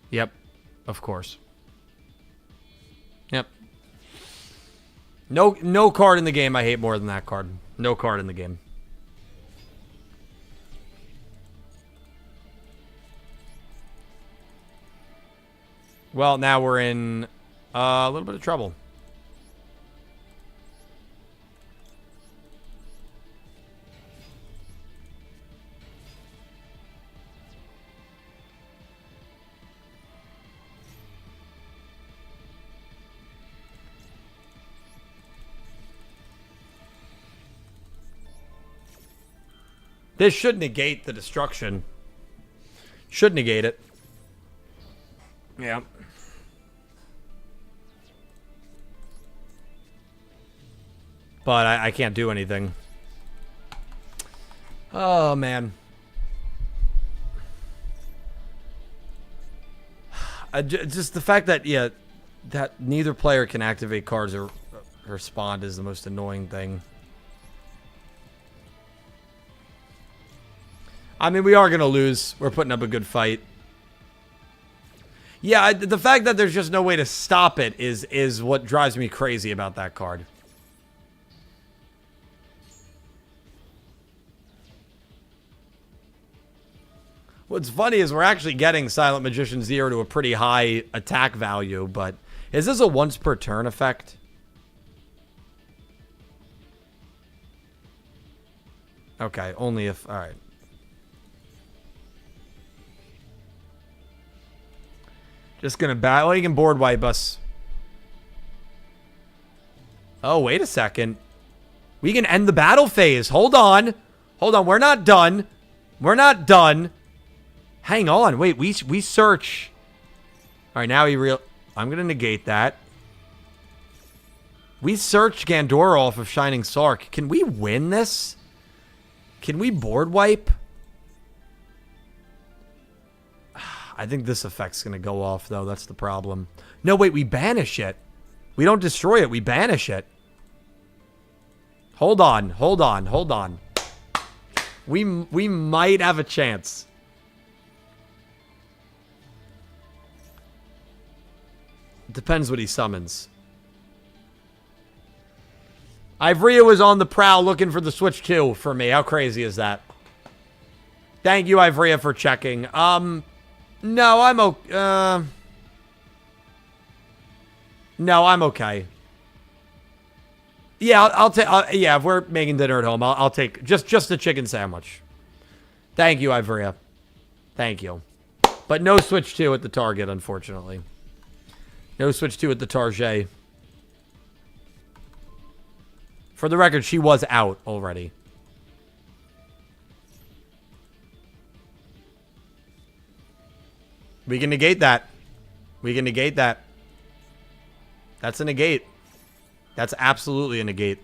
Yep, of course. Yep. No card in the game I hate more than that card. No card in the game. Well, now we're in a little bit of trouble. This should negate the destruction. Should negate it. Yeah. But I can't do anything. Oh, man. Just the fact that, yeah, that neither player can activate cards or respond is the most annoying thing. I mean, we are going to lose. We're putting up a good fight. Yeah, the fact that there's just no way to stop it is what drives me crazy about that card. What's funny is we're actually getting Silent Magician Zero to a pretty high attack value, but is this a once per turn effect? Okay, only if... Alright. Just gonna battle. Oh, he can board wipe us. Oh, wait a second. We can end the battle phase. Hold on. Hold on. We're not done. We're not done. Hang on. Wait, we search. All right, now I'm gonna negate that. We search Gandora off of Shining Sark. Can we win this? Can we board wipe? I think this effect's going to go off, though. That's the problem. No, wait, we banish it. We don't destroy it. We banish it. Hold on. Hold on. Hold on. We might have a chance. Depends what he summons. Ivrea was on the prowl looking for the Switch 2 for me. How crazy is that? Thank you, Ivrea, for checking. No, I'm okay. No, I'm okay. Yeah, I'll take. Yeah, if we're making dinner at home, I'll take just a chicken sandwich. Thank you, Ivrea. Thank you. But no Switch 2 at the Target, unfortunately. No Switch 2 at the Target. For the record, she was out already. We can negate that. We can negate that. That's a negate. That's absolutely a negate.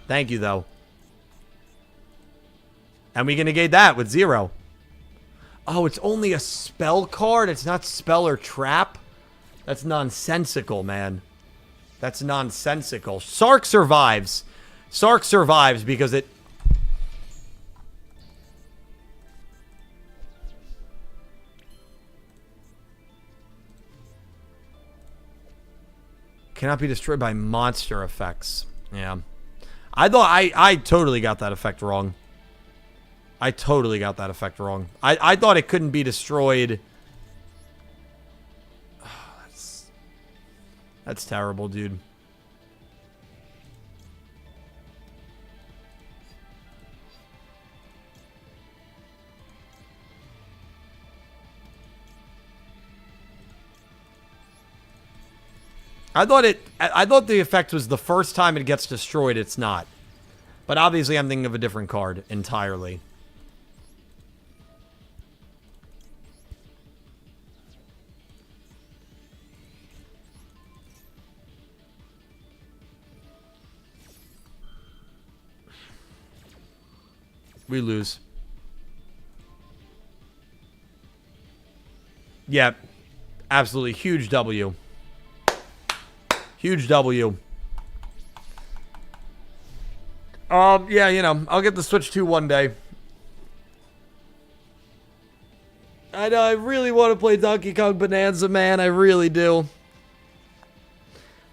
Thank you, though. And we can negate that with 0. Oh, it's only a spell card? It's not spell or trap? That's nonsensical, man. That's nonsensical. Sark survives. Sark survives because it... Cannot be destroyed by monster effects. Yeah. I thought I totally got that effect wrong. I totally got that effect wrong. I thought it couldn't be destroyed. Oh, that's terrible, dude. I thought the effect was the first time it gets destroyed, it's not. But obviously I'm thinking of a different card entirely. We lose. Yeah, absolutely huge W. Huge W. Yeah, you know, I'll get the Switch 2 one day. I know, I really want to play Donkey Kong Bonanza, man. I really do.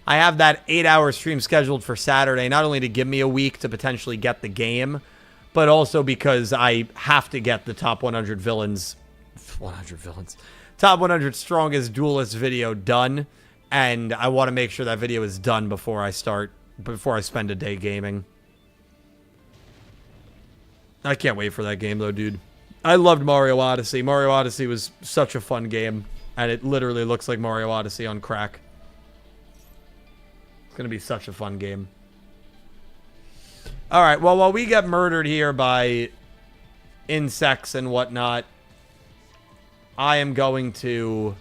I have that 8-hour stream scheduled for Saturday, not only to give me a week to potentially get the game, but also because I have to get the top 100 villains. 100 villains. Top 100 strongest duelist video done. And I want to make sure that video is done before I spend a day gaming. I can't wait for that game, though, dude. I loved Mario Odyssey. Mario Odyssey was such a fun game. And it literally looks like Mario Odyssey on crack. It's going to be such a fun game. Alright, well, while we get murdered here by insects and whatnot, I am going to...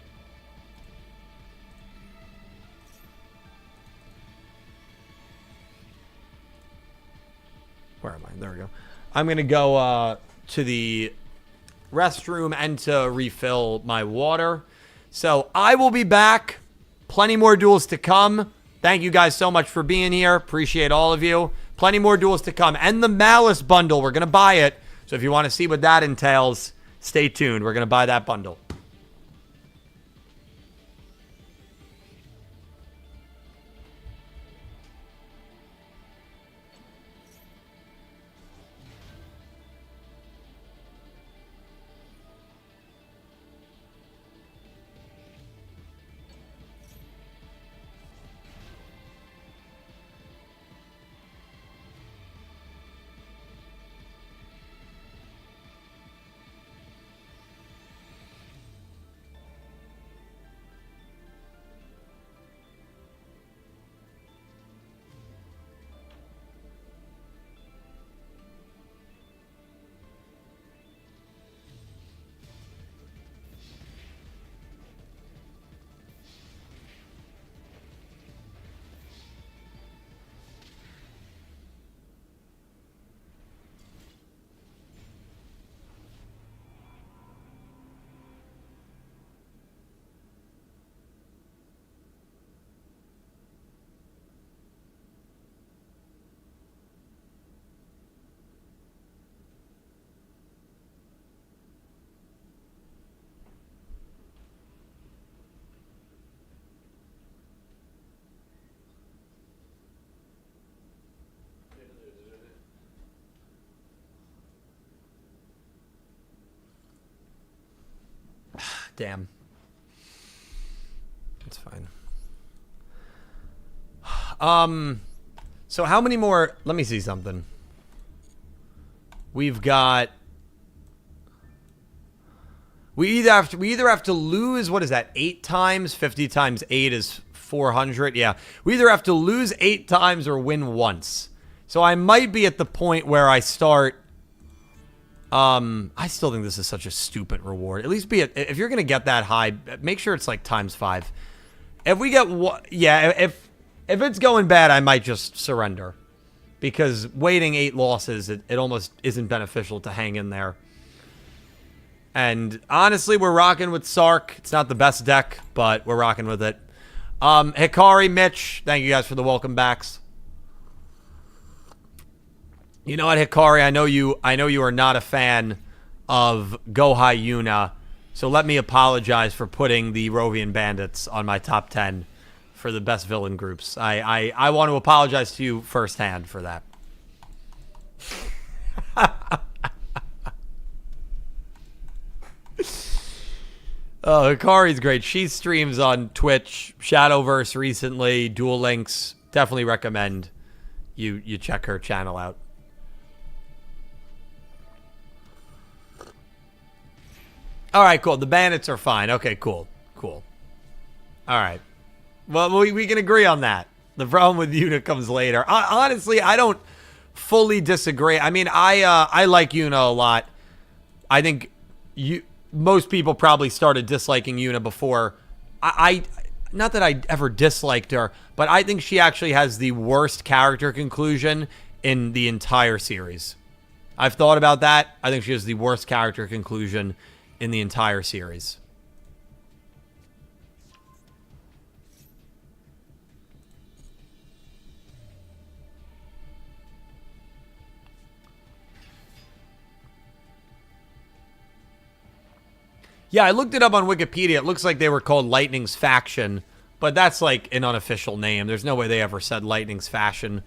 Where am I? There we go. I'm going to go to the restroom and to refill my water. So I will be back. Plenty more duels to come. Thank you guys so much for being here. Appreciate all of you. Plenty more duels to come. And the Malice bundle. We're going to buy it. So if you want to see what that entails, stay tuned. We're going to buy that bundle. Damn. That's fine. So how many more? Let me see something. We've got. We either have to lose, what is that, 8 times? 50 times 8 is 400. Yeah. We either have to lose 8 times or win once. So I might be at the point where I start. I still think this is such a stupid reward. At least if you're gonna get that high, make sure it's like ×5. If we get if it's going bad, I might just surrender, because waiting 8 losses, it almost isn't beneficial to hang in there. And honestly, we're rocking with Sark. It's not the best deck, but we're rocking with it. Hikari, Mitch, thank you guys for the welcome backs. You know what, Hikari? I know you are not a fan of Gohai Yuna, so let me apologize for putting the Rovian Bandits on my top 10 for the best villain groups. I want to apologize to you firsthand for that. Oh, Hikari's great. She streams on Twitch, Shadowverse recently, Duel Links. Definitely recommend you check her channel out. All right, cool. The bandits are fine. Okay, cool. Cool. All right. Well, we can agree on that. The problem with Yuna comes later. Honestly, I don't fully disagree. I mean, I like Yuna a lot. I think most people probably started disliking Yuna before. Not that I ever disliked her, but I think she actually has the worst character conclusion in the entire series. I've thought about that. I think she has the worst character conclusion in the entire series. Yeah, I looked it up on Wikipedia. It looks like they were called Lightning's Faction, but that's like an unofficial name. There's no way they ever said Lightning's Faction.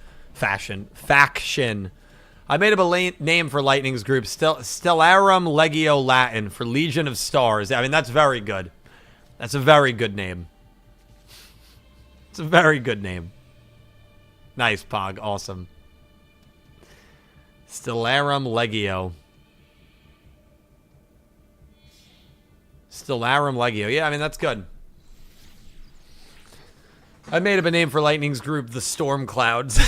I made up a name for Lightning's group, Stellarum Legio Latin, for Legion of Stars. I mean, that's very good. That's a very good name. It's a very good name. Nice, Pog. Awesome. Stellarum Legio. Stellarum Legio. Yeah, I mean, that's good. I made up a name for Lightning's group, the Storm Clouds.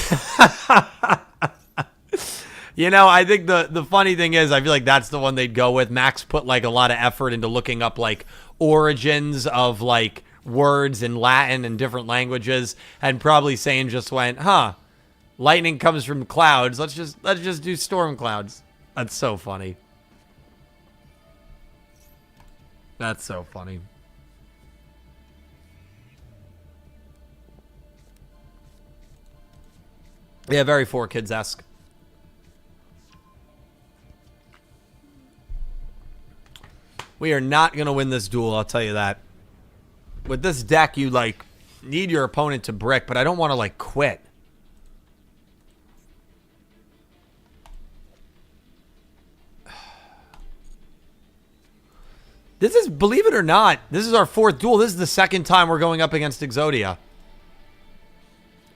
You know, I think the funny thing is, I feel like that's the one they'd go with. Max put, like, a lot of effort into looking up, like, origins of, like, words in Latin and different languages, and probably Sane just went, huh, lightning comes from clouds. Let's just do Storm Clouds. That's so funny. That's so funny. Yeah, very 4Kids-esque. We are not going to win this duel, I'll tell you that. With this deck, you, like, need your opponent to brick, but I don't want to, like, quit. This is, believe it or not, this is our 4th duel. This is the 2nd time we're going up against Exodia.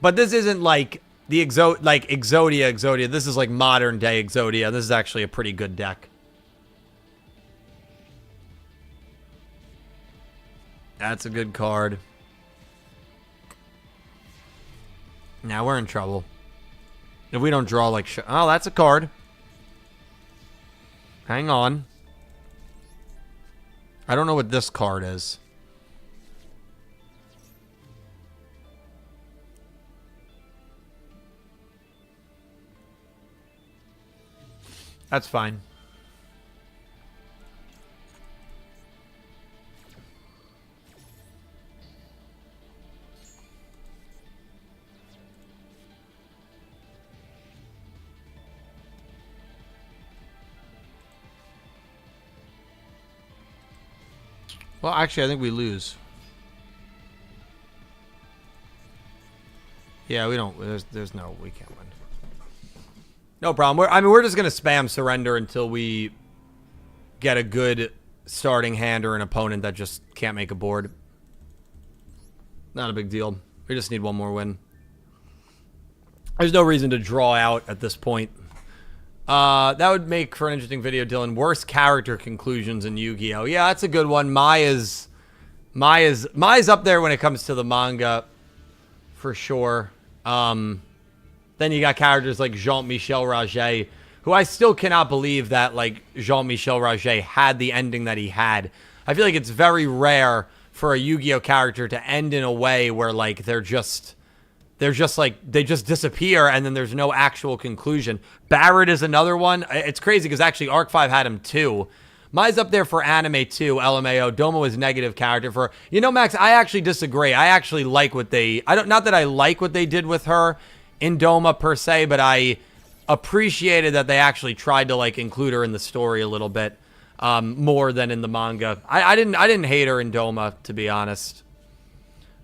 But this isn't like the Exodia. This is like modern day Exodia. This is actually a pretty good deck. That's a good card. Now we're in trouble. If we don't draw like... Oh, that's a card. Hang on. I don't know what this card is. That's fine. Well, actually, I think we lose. Yeah, we don't. There's no. We can't win. No problem. We're just gonna spam surrender until we get a good starting hand or an opponent that just can't make a board. Not a big deal. We just need one more win. There's no reason to draw out at this point. That would make for an interesting video, Dylan. Worst character conclusions in Yu-Gi-Oh! Yeah, that's a good one. Maya's up there when it comes to the manga, for sure. Then you got characters like Jean-Michel Raget, who I still cannot believe that, like, Jean-Michel Raget had the ending that he had. I feel like it's very rare for a Yu-Gi-Oh! Character to end in a way where, like, they just disappear and then there's no actual conclusion. Barrett is another one. It's crazy because actually Arc 5 had him too. Mai's up there for anime too, LMAO. Doma was negative character for... You know, Max, I actually disagree. I actually like what they... Not that I like what they did with her in Doma per se, but I appreciated that they actually tried to, like, include her in the story a little bit more than in the manga. I didn't hate her in Doma, to be honest.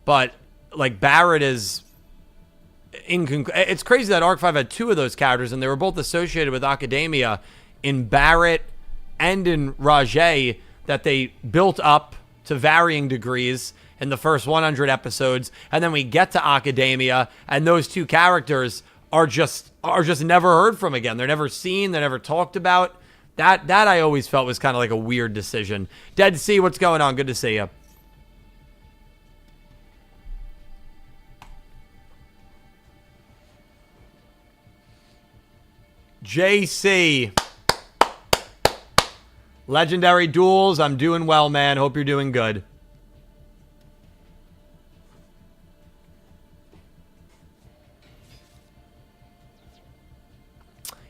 But like Barrett is it's crazy that Arc 5 had two of those characters, and they were both associated with Academia in Barrett and in Rajay, that they built up to varying degrees in the first 100 episodes, and then we get to Academia, and those two characters are just never heard from again. They're never seen. They're never talked about. That I always felt was kind of like a weird decision. Dead Sea, what's going on? Good to see you. JC. Legendary Duels. I'm doing well, man. Hope you're doing good.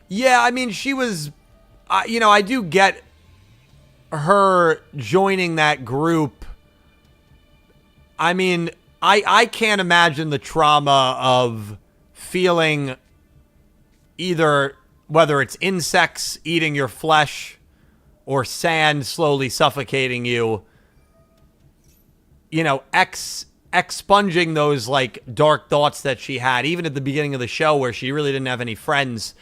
Yeah, I mean, she was, you know, I do get her joining that group. I mean, I can't imagine the trauma of feeling either, whether it's insects eating your flesh or sand slowly suffocating you, you know, expunging those, like, dark thoughts that she had, even at the beginning of the show where she really didn't have any friends.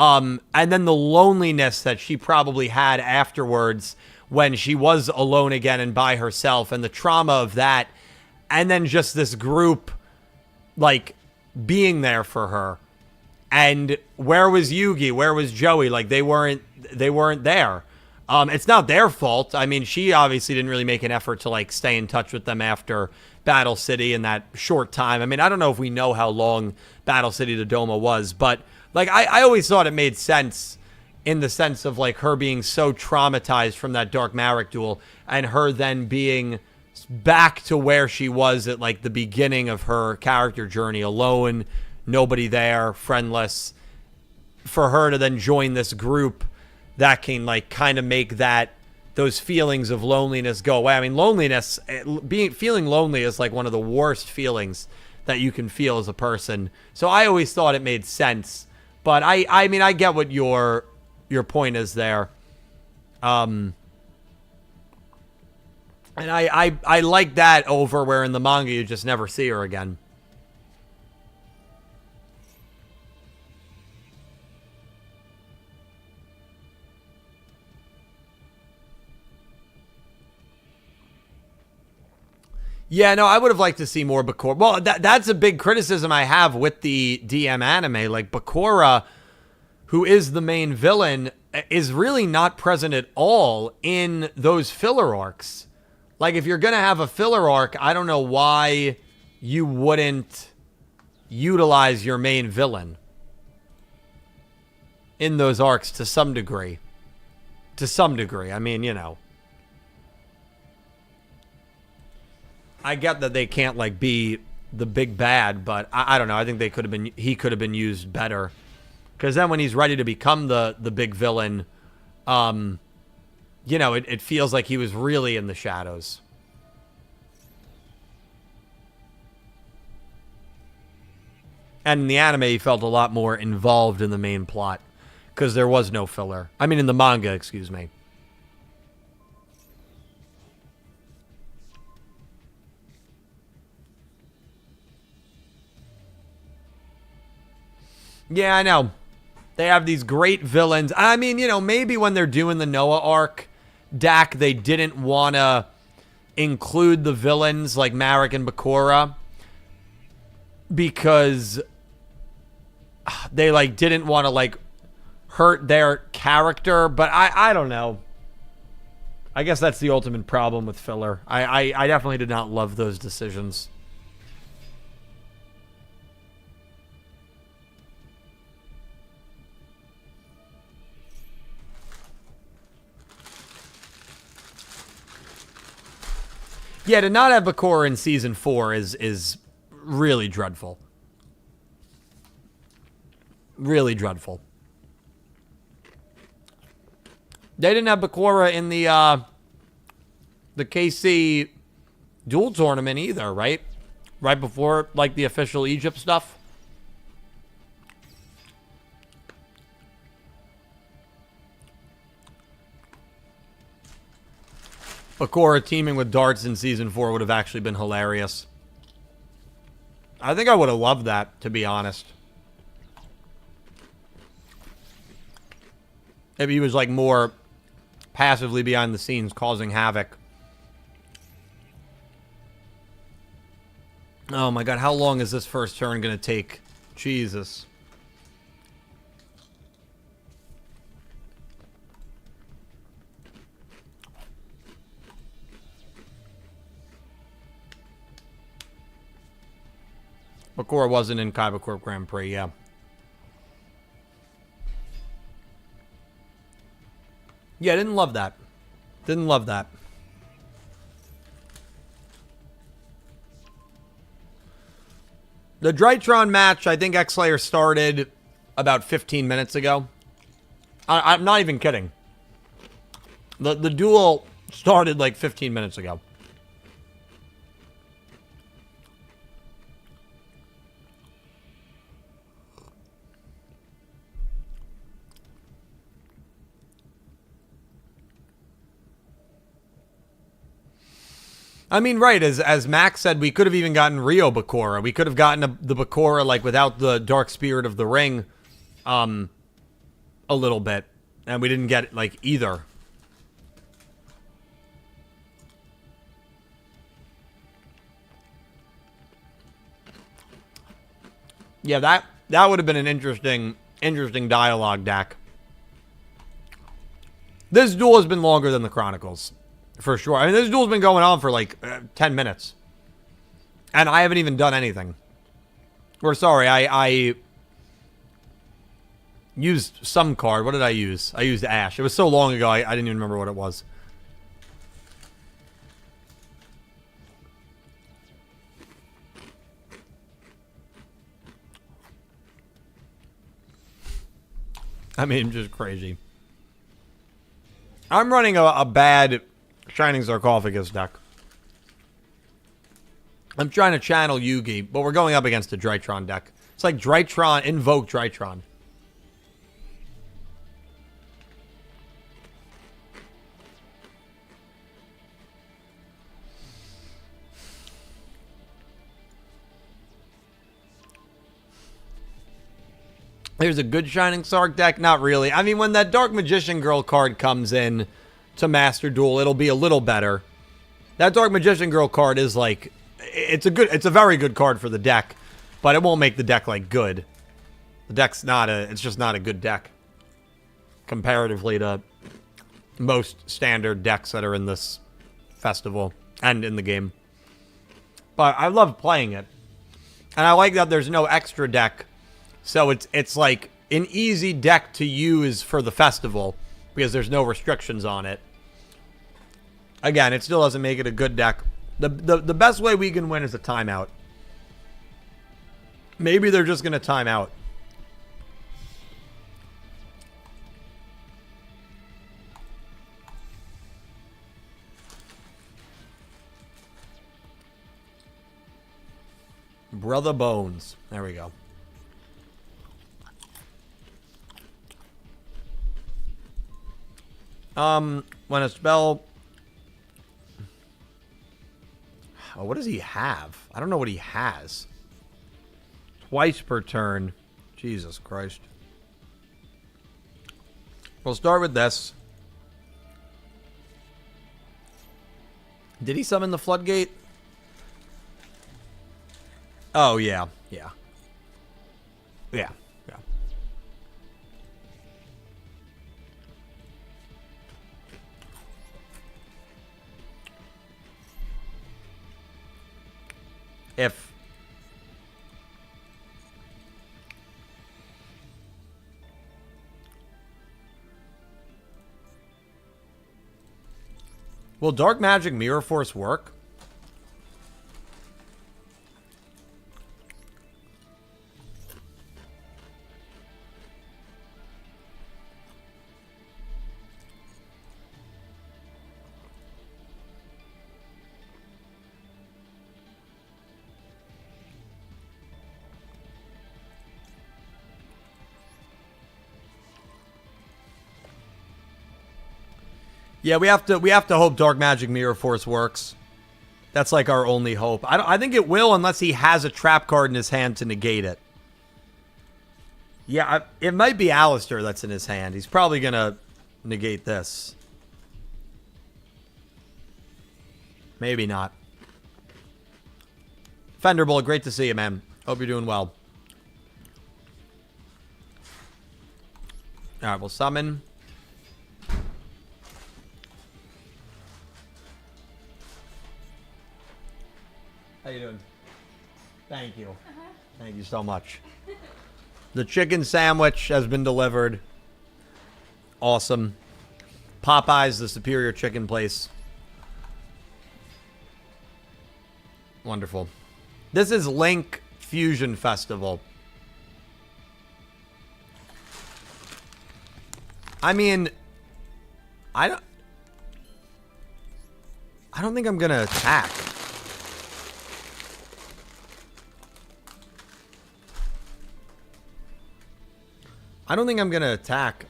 And then the loneliness that she probably had afterwards when she was alone again and by herself, and the trauma of that. And then just this group, like, being there for her. And where was Yugi? Where was Joey? Like, they weren't there. It's not their fault. I mean, she obviously didn't really make an effort to, like, stay in touch with them after Battle City in that short time. I mean, I don't know if we know how long Battle City to Doma was, but, like, I always thought it made sense in the sense of, like, her being so traumatized from that Dark Marek duel and her then being back to where she was at, like, the beginning of her character journey, alone, nobody there, friendless, for her to then join this group that can, like, kind of make that, those feelings of loneliness go away. I mean, loneliness, feeling lonely is, like, one of the worst feelings that you can feel as a person. So I always thought it made sense. But I mean, I get what your point is there. And I like that over where in the manga you just never see her again. Yeah, no, I would have liked to see more Bakura. Well, that's a big criticism I have with the DM anime. Like, Bakura, who is the main villain, is really not present at all in those filler arcs. Like, if you're going to have a filler arc, I don't know why you wouldn't utilize your main villain in those arcs to some degree. To some degree. I mean, you know. I get that they can't, like, be the big bad, but I don't know. I think he could have been used better. Because then when he's ready to become the big villain, you know, it feels like he was really in the shadows. And in the anime, he felt a lot more involved in the main plot. Because there was no filler. I mean, in the manga, excuse me. Yeah, I know. They have these great villains. I mean, you know, maybe when they're doing the Noah arc, Dak, they didn't want to include the villains like Marek and Bakura because they, like, didn't want to, like, hurt their character. But I don't know. I guess that's the ultimate problem with filler. I definitely did not love those decisions. Yeah, to not have Bakura in Season 4 is really dreadful. Really dreadful. They didn't have Bakura in the KC Duel tournament either, right? Right before, like, the official Egypt stuff. Bakura teaming with Darts in Season 4 would have actually been hilarious. I think I would have loved that, to be honest. If he was, like, more passively behind the scenes causing havoc. Oh my god, how long is this first turn going to take? Jesus. Bakura wasn't in Kaiba Corp Grand Prix, yeah. Yeah, didn't love that. Didn't love that. The Drytron match, I think X-Slayer started about 15 minutes ago. I'm not even kidding. The duel started like 15 minutes ago. I mean, right, as Max said, we could have even gotten Rio Bakura. We could have gotten the Bakura, like, without the Dark Spirit of the Ring, a little bit. And we didn't get, like, either. Yeah, that would have been an interesting dialogue deck. This duel has been longer than the Chronicles. For sure. I mean, this duel's been going on for like 10 minutes. And I haven't even done anything. Or sorry, I used some card. What did I use? I used Ash. It was so long ago, I didn't even remember what it was. I mean, just crazy. I'm running a bad Shining Sarcophagus deck. I'm trying to channel Yugi, but we're going up against a Drytron deck. It's like Drytron, invoke Drytron. There's a good Shining Sarc deck? Not really. I mean, when that Dark Magician Girl card comes in to Master Duel, it'll be a little better. That Dark Magician Girl card is like, it's a very good card for the deck, but it won't make the deck like good. The deck's it's just not a good deck comparatively to most standard decks that are in this festival and in the game. But I love playing it. And I like that there's no extra deck. So it's like an easy deck to use for the festival because there's no restrictions on it. Again, it still doesn't make it a good deck. The best way we can win is a timeout. Maybe they're just going to time out. Brother Bones. There we go. When a spell... Oh, what does he have? I don't know what he has. Twice per turn. Jesus Christ. We'll start with this. Did he summon the Floodgate? Oh, yeah. Yeah. Yeah. Yeah. If will Dark Magic Mirror Force work? Yeah, we have to hope Dark Magic Mirror Force works. That's like our only hope. I think it will unless he has a trap card in his hand to negate it. Yeah, it might be Alistair that's in his hand. He's probably going to negate this. Maybe not. Fenderbolt, great to see you, man. Hope you're doing well. All right, we'll summon. How you doing? Thank you. Thank you so much. The chicken sandwich has been delivered. Awesome. Popeye's, the superior chicken place. Wonderful. This is Link Fusion Festival. I mean, I don't think I'm gonna attack. I don't think I'm gonna attack.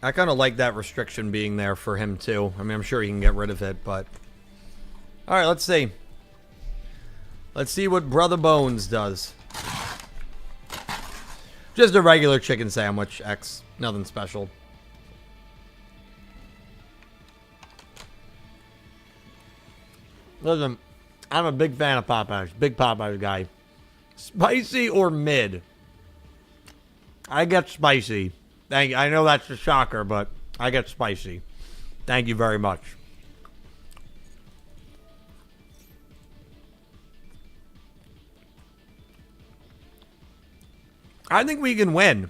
I kind of like that restriction being there for him too. I mean, I'm sure he can get rid of it, but... Alright, let's see. Let's see what Brother Bones does. Just a regular chicken sandwich, X. Nothing special. Listen, I'm a big fan of Popeyes. Big Popeyes guy. Spicy or mid? I get spicy. Thank you. I know that's a shocker, but I get spicy. Thank you very much. I think we can win.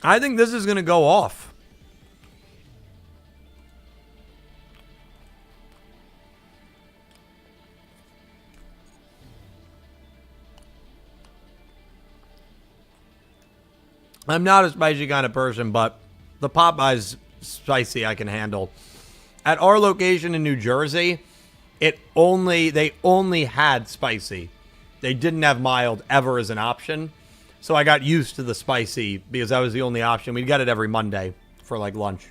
I think this is going to go off. I'm not a spicy kind of person, but the Popeyes spicy I can handle. At our location in New Jersey, they only had spicy. They didn't have mild ever as an option. So I got used to the spicy because that was the only option. We'd get it every Monday for like lunch.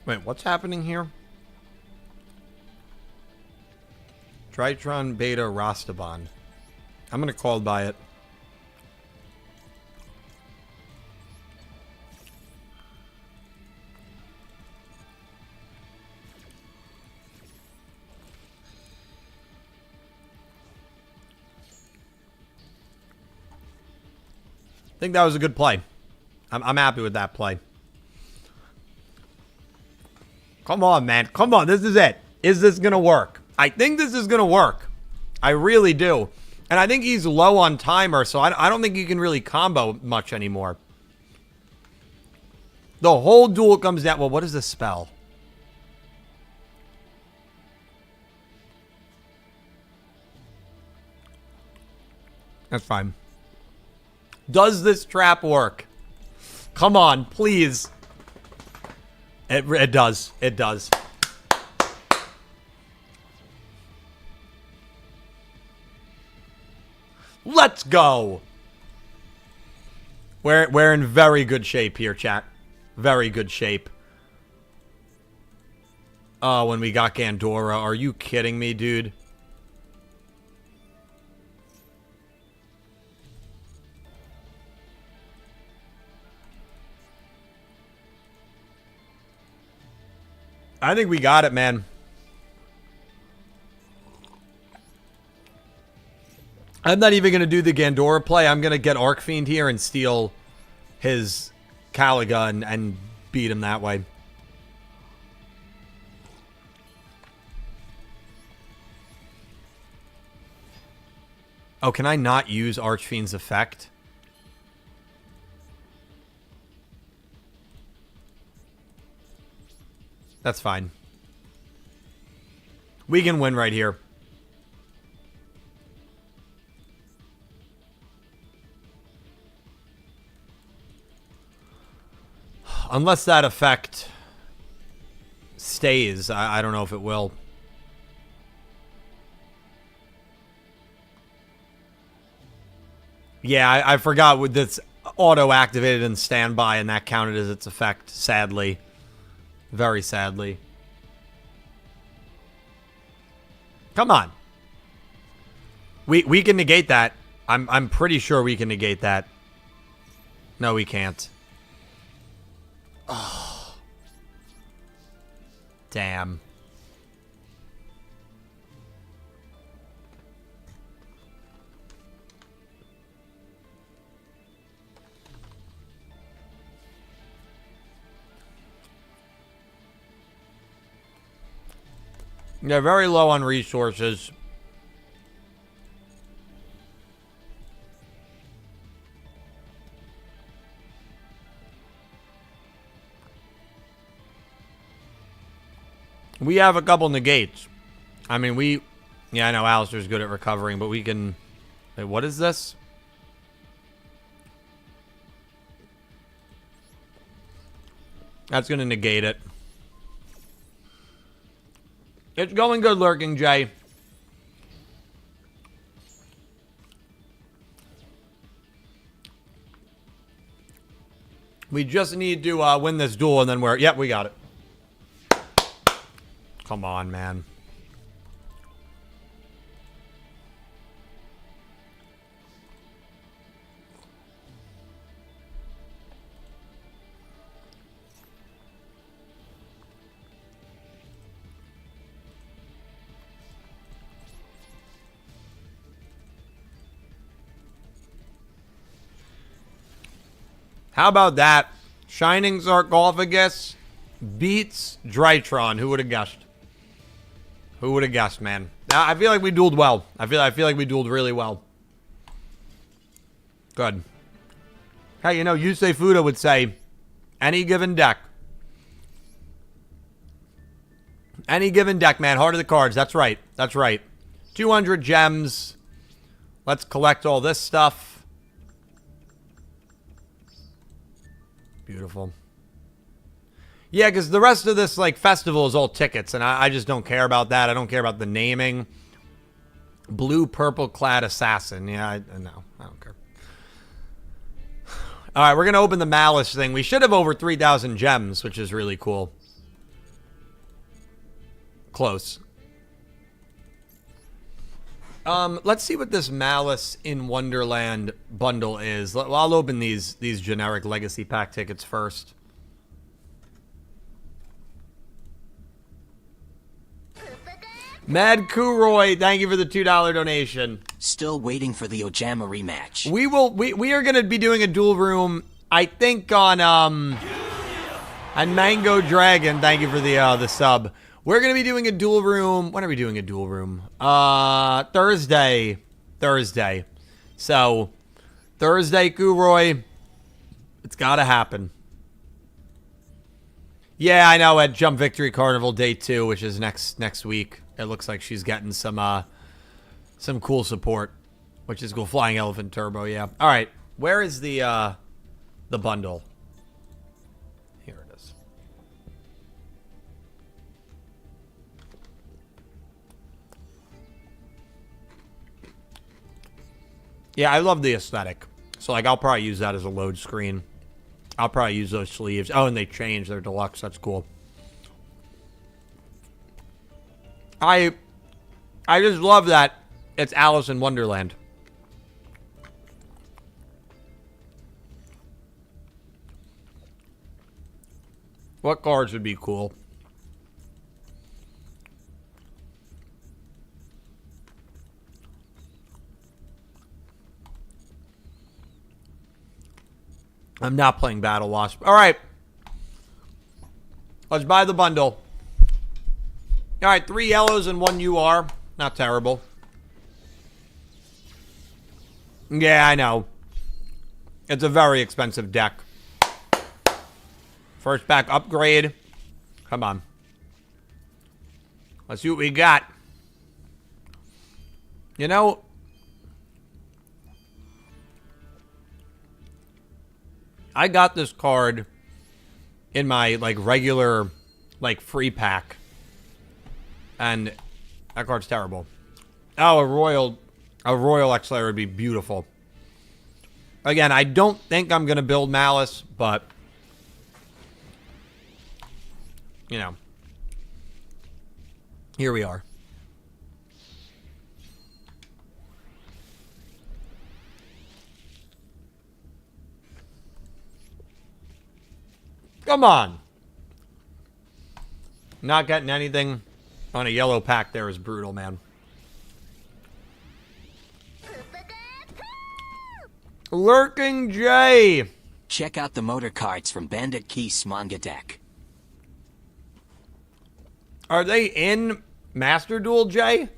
Wait, what's happening here? Tritron Beta Rastaban. I'm going to call by it. I think that was a good play. I'm happy with that play. Come on, man. Come on. This is it. Is this going to work? I think this is going to work. I really do. And I think he's low on timer, so I don't think you can really combo much anymore. The whole duel comes down... Well, what is the spell? That's fine. Does this trap work? Come on, please. It does. It does. Let's go. We're in very good shape here, chat. Very good shape. Oh, when we got Gandora. Are you kidding me, dude? I think we got it, man. I'm not even going to do the Gandora play. I'm going to get Arcfiend here and steal his Caliga and beat him that way. Oh, can I not use Archfiend's effect? That's fine. We can win right here. Unless that effect stays. I don't know if it will. Yeah, I forgot with this auto-activated and standby, and that counted as its effect, sadly. Very sadly. Come on. We can negate that. I'm pretty sure we can negate that. No, we can't. Oh. Damn. They're very low on resources. We have a couple negates. I mean, yeah, I know Alistair's good at recovering, but we can... Wait, what is this? That's going to negate it. It's going good, Lurking Jay. We just need to win this duel, and then we're... Yep, we got it. Come on, man. How about that? Shining Sarcophagus beats Drytron. Who would have guessed? Who would have guessed, man? Now, I feel like we dueled well. I feel like we dueled really well. Good. Hey, you know, Yusei Fuda would say, any given deck. Any given deck, man. Heart of the cards. That's right. That's right. 200 gems. Let's collect all this stuff. Beautiful. Yeah, because the rest of this, like, festival is all tickets, and I just don't care about that. I don't care about the naming. Blue, purple clad assassin. Yeah, no, I don't care. All right, we're going to open the Malice thing. We should have over 3,000 gems, which is really cool. Close. Let's see what this Malice in Wonderland bundle is. I'll open these generic Legacy Pack tickets first. Mad Kuroi, thank you for the $2 donation. Still waiting for the Ojama rematch. We are gonna be doing a duel room, I think on Mango Dragon. Thank you for the sub. We're gonna be doing a duel room. When are we doing a duel room? Thursday. So Thursday, Kuroi. It's gotta happen. Yeah, I know, at Jump Victory Carnival Day 2, which is next week. It looks like she's getting some cool support, which is cool. Flying Elephant Turbo, yeah. All right, where is the bundle? Here it is. Yeah, I love the aesthetic. So, like, I'll probably use that as a load screen. I'll probably use those sleeves. Oh, and they changed. They're deluxe. That's cool. I just love that it's Alice in Wonderland. What cards would be cool? I'm not playing Battle Wasp. All right. Let's buy the bundle. All right, 3 yellows and 1 UR. Not terrible. Yeah, I know. It's a very expensive deck. First pack upgrade. Come on. Let's see what we got. You know, I got this card in my, like, regular, like, free pack. And that card's terrible. Oh, a Royal X-Slayer would be beautiful. Again, I don't think I'm going to build Malice, but, you know, here we are. Come on. Not getting anything on a yellow pack there is brutal, man. Lurking J. Check out the motor cards from Bandit Keith's manga deck. Are they in Master Duel, J?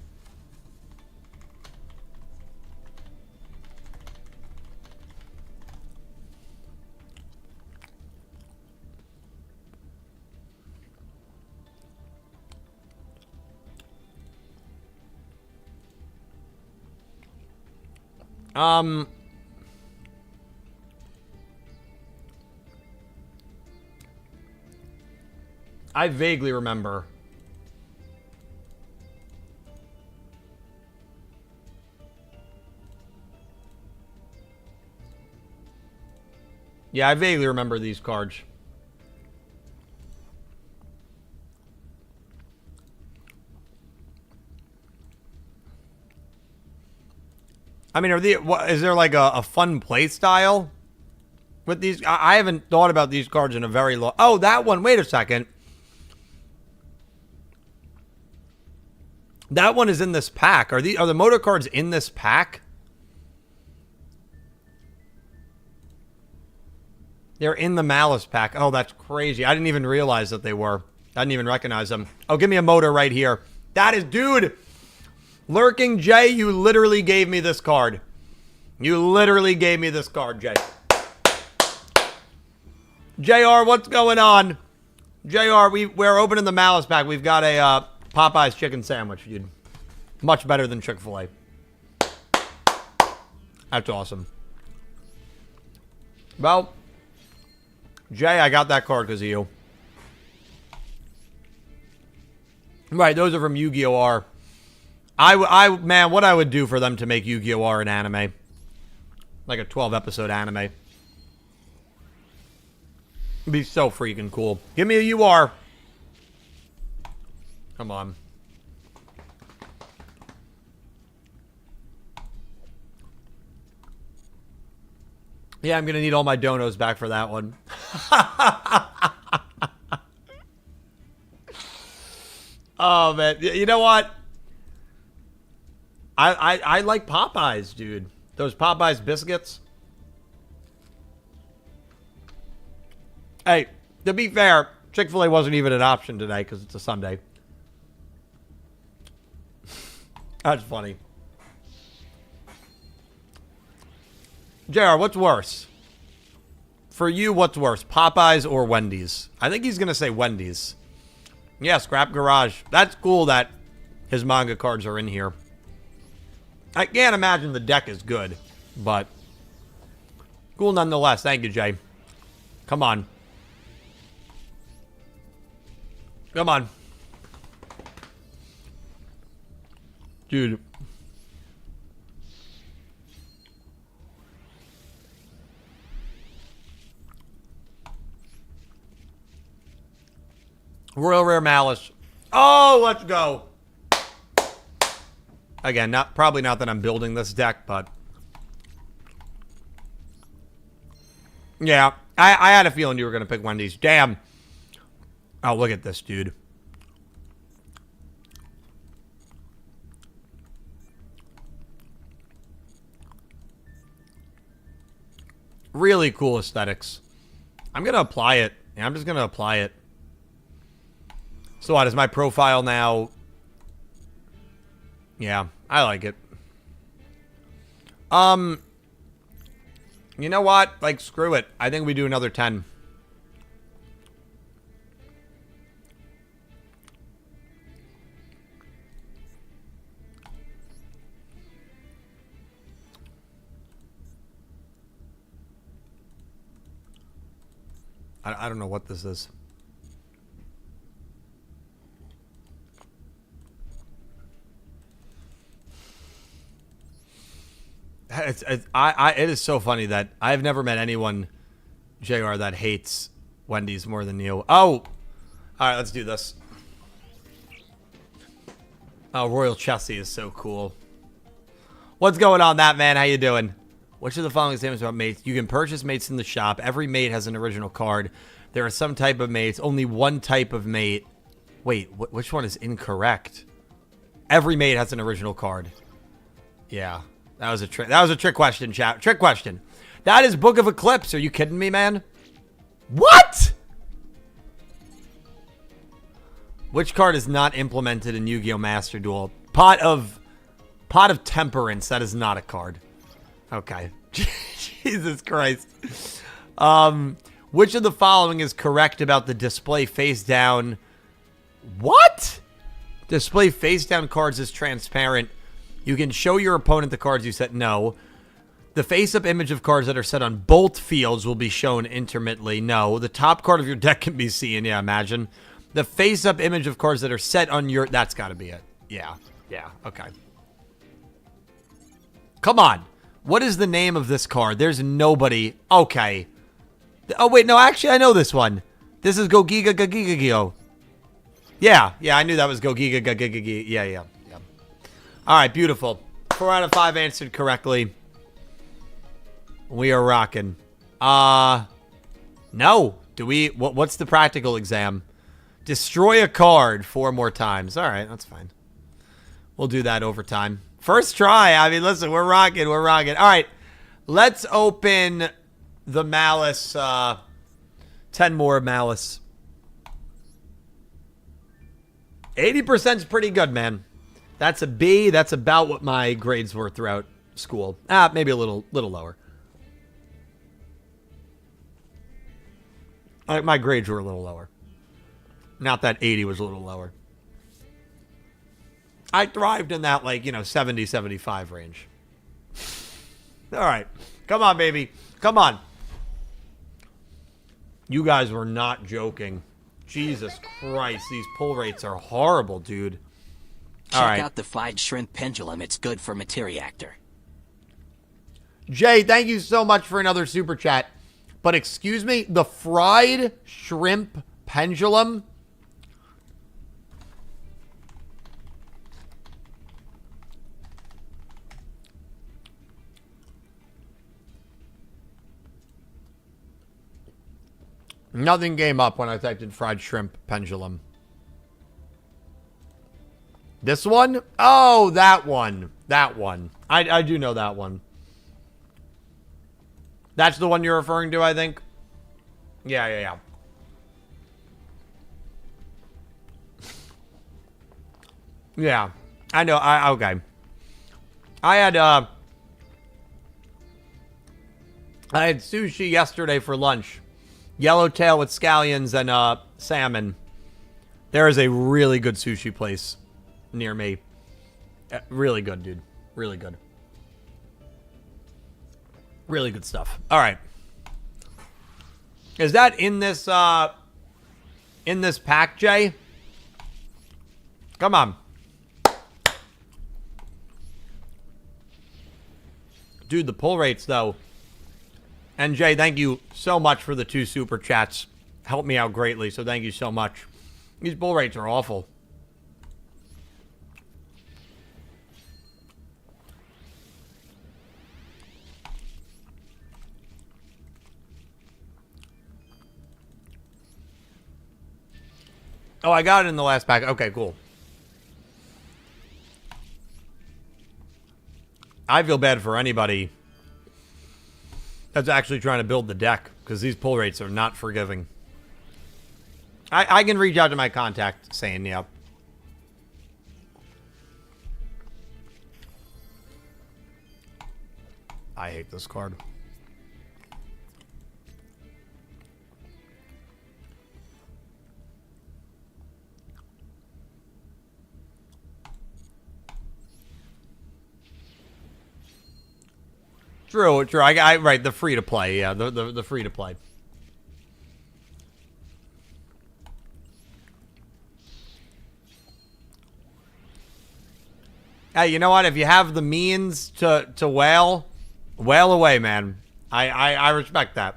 I vaguely remember. Yeah, I vaguely remember these cards. I mean, is there like a fun play style with these? I haven't thought about these cards in a very long... Oh, that one. Wait a second. That one is in this pack. Are the motor cards in this pack? They're in the Malice pack. Oh, that's crazy. I didn't even realize that they were. I didn't even recognize them. Oh, give me a motor right here. That is... Dude! Lurking J, you literally gave me this card. You literally gave me this card, Jay. JR, what's going on? JR, we're opening the Malice pack. We've got a Popeye's chicken sandwich, dude. Much better than Chick-fil-A. That's awesome. Well, Jay, I got that card because of you. Right, those are from Yu-Gi-Oh! R. Man, what I would do for them to make Yu-Gi-Oh! R an anime. Like a 12-episode anime. It'd be so freaking cool. Give me a UR. Come on. Yeah, I'm going to need all my donos back for that one. Oh, man. You know what? I like Popeyes, dude. Those Popeyes biscuits. Hey, to be fair, Chick-fil-A wasn't even an option today because it's a Sunday. That's funny. JR, what's worse? For you, what's worse? Popeyes or Wendy's? I think he's going to say Wendy's. Yeah, Scrap Garage. That's cool that his manga cards are in here. I can't imagine the deck is good, but cool nonetheless. Thank you, Jay. Come on. Come on. Dude. Royal Rare Malice. Oh, let's go. Again, probably not that I'm building this deck, but yeah, I had a feeling you were going to pick Wendy's. Damn. Oh, look at this, dude. Really cool aesthetics. I'm going to apply it. Yeah, I'm just going to apply it. So what, is my profile now? Yeah, I like it. You know what? Like, screw it. I think we do another 10. I don't know what this is. It is so funny that I've never met anyone, JR, that hates Wendy's more than you. Oh! All right, let's do this. Oh, Royal Chessie is so cool. What's going on, that man? How you doing? Which of the following statements about mates? You can purchase mates in the shop. Every mate has an original card. There are some type of mates. Only one type of mate. Wait, which one is incorrect? Every mate has an original card. Yeah. That was a trick. That was a trick question, chat. Trick question. That is Book of Eclipse. Are you kidding me, man? What? Which card is not implemented in Yu-Gi-Oh! Master Duel? Pot of Temperance. That is not a card. Okay. Jesus Christ. Which of the following is correct about the display face down? What? Display face down cards is transparent. You can show your opponent the cards you set. No. The face-up image of cards that are set on both fields will be shown intermittently. No. The top card of your deck can be seen. Yeah, imagine. The face-up image of cards that are set on your... That's got to be it. Yeah. Yeah. Okay. Come on. What is the name of this card? There's nobody... Okay. Oh, wait. No, actually, I know this one. This is Gogiga Gagigagio. Yeah. Yeah, I knew that was Gogiga Gagigagio. Yeah. All right, beautiful. 4 out of 5 answered correctly. We are rocking. No. Do we... What's the practical exam? Destroy a card 4 more times. All right, that's fine. We'll do that over time. First try. I mean, listen, we're rocking. All right, let's open the Malice. 10 more Malice. 80% is pretty good, man. That's a B. That's about what my grades were throughout school. Maybe a little lower. My grades were a little lower. Not that 80 was a little lower. I thrived in that, 70, 75 range. All right. Come on, baby. Come on. You guys were not joking. Jesus Christ. These pull rates are horrible, dude. Check out the fried shrimp pendulum. It's good for Materiactor. Jay, thank you so much for another super chat. But excuse me, the fried shrimp pendulum? Nothing came up when I typed in fried shrimp pendulum. This one? Oh, that one. That one. I do know that one. That's the one you're referring to, I think? Yeah. Yeah. I know. Okay. I had sushi yesterday for lunch. Yellowtail with scallions and salmon. There is a really good sushi place near me. Really good, dude. Really good. Really good stuff. All right. Is that in this pack, Jay? Come on. Dude, the pull rates, though. And Jay, thank you so much for the 2 super chats. Helped me out greatly, so thank you so much. These pull rates are awful. Oh, I got it in the last pack. Okay, cool. I feel bad for anybody that's actually trying to build the deck, because these pull rates are not forgiving. I can reach out to my contact saying, yep. I hate this card. True. Right, the free to play. Yeah, the free to play. Hey, you know what? If you have the means to whale away, man. I respect that.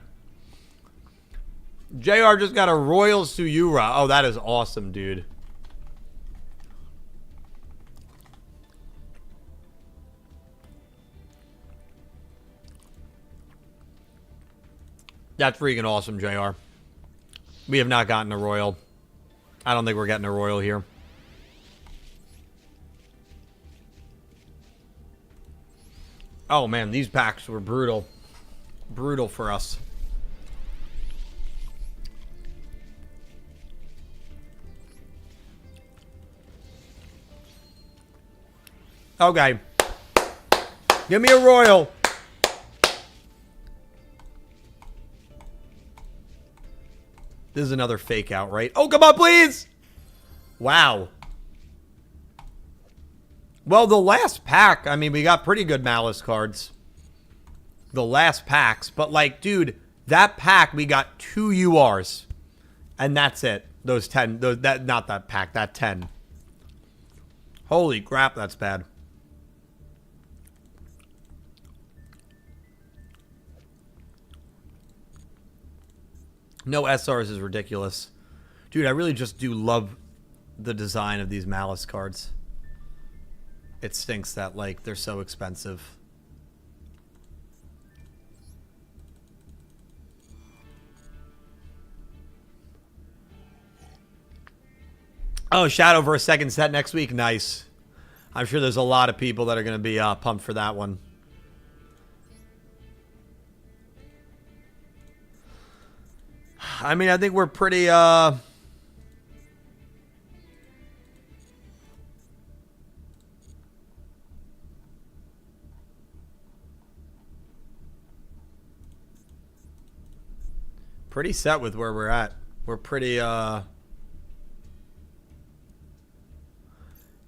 JR just got a Royal Suyura. Oh, that is awesome, dude. That's freaking awesome, JR. We have not gotten a Royal. I don't think we're getting a Royal here. Oh, man, these packs were brutal. Brutal for us. Okay. Give me a Royal. This is another fake out, right? Oh, come on, please! Wow. Well, the last pack, I mean, we got pretty good Malice cards. The last packs. But, like, dude, that pack, we got 2 URs. And that's it. Those 10. Not that pack, that 10. Holy crap, that's bad. No SRs is ridiculous. Dude, I really just do love the design of these Malice cards. It stinks that, like, they're so expensive. Oh, Shadow for a second set next week. Nice. I'm sure there's a lot of people that are going to be pumped for that one. I mean, I think we're pretty, pretty set with where we're at. We're pretty, no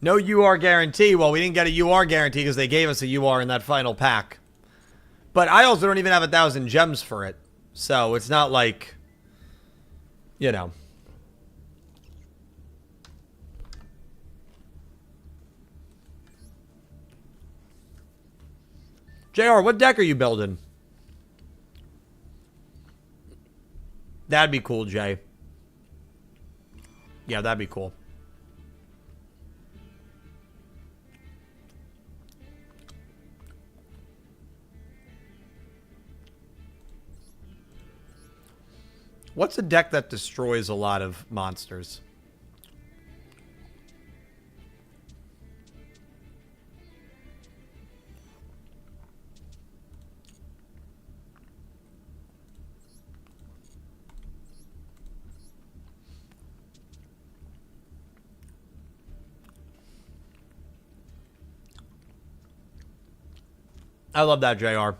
UR guarantee. Well, we didn't get a UR guarantee because they gave us a UR in that final pack. But I also don't even have 1,000 gems for it. So it's not like... You know. JR, what deck are you building? That'd be cool, Jay. Yeah, that'd be cool. What's a deck that destroys a lot of monsters? I love that, JR.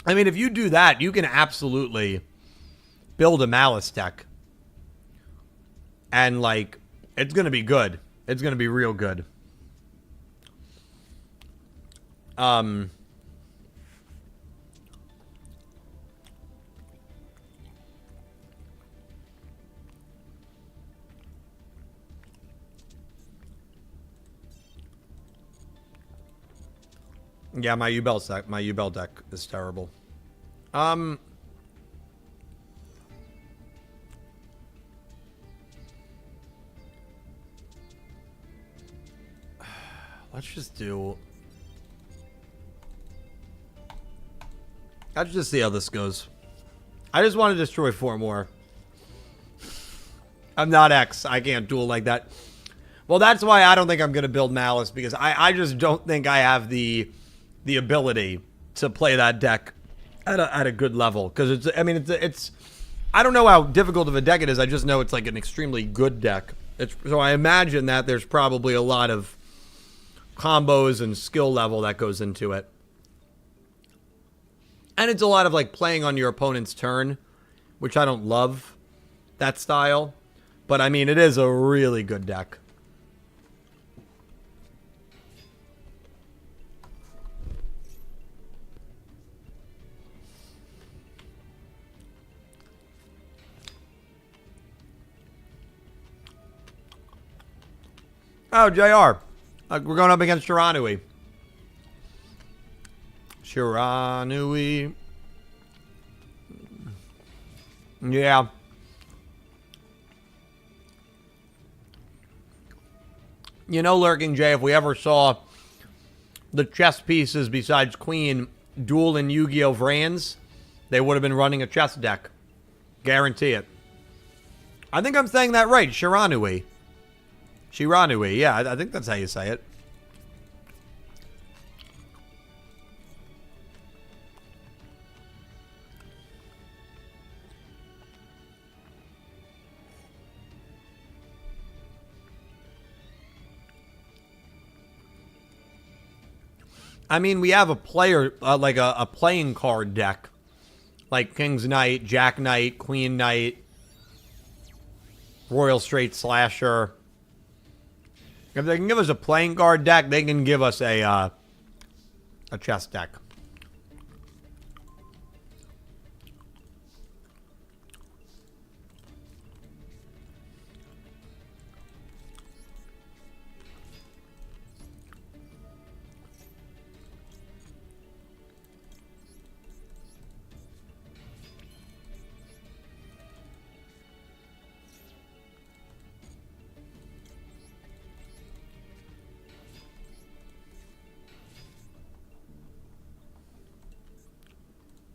I mean, if you do that, you can absolutely build a Malice deck. And, like, it's going to be good. It's going to be real good. Yeah, my U-Bell deck is terrible. Let's just do... Let's just see how this goes. I just want to destroy 4 more. I'm not X. I can't duel like that. Well, that's why I don't think I'm going to build Malice, because I just don't think I have the ability to play that deck at a good level. Because it's, I mean, it's I don't know how difficult of a deck it is. I just know it's like an extremely good deck. So I imagine that there's probably a lot of combos and skill level that goes into it. And it's a lot of like playing on your opponent's turn, which I don't love that style. But I mean, it is a really good deck. Oh, JR. We're going up against Shiranui. Shiranui. Yeah. You know, Lurking J, if we ever saw the chess pieces besides Queen Duel and Yu-Gi-Oh! VRAINS, they would have been running a chess deck. Guarantee it. I think I'm saying that right. Shiranui. Shiranui. Yeah, I think that's how you say it. I mean, we have a player, like a playing card deck. Like King's Knight, Jack Knight, Queen Knight, Royal Straight Slasher. If they can give us a playing card deck, they can give us a chess deck.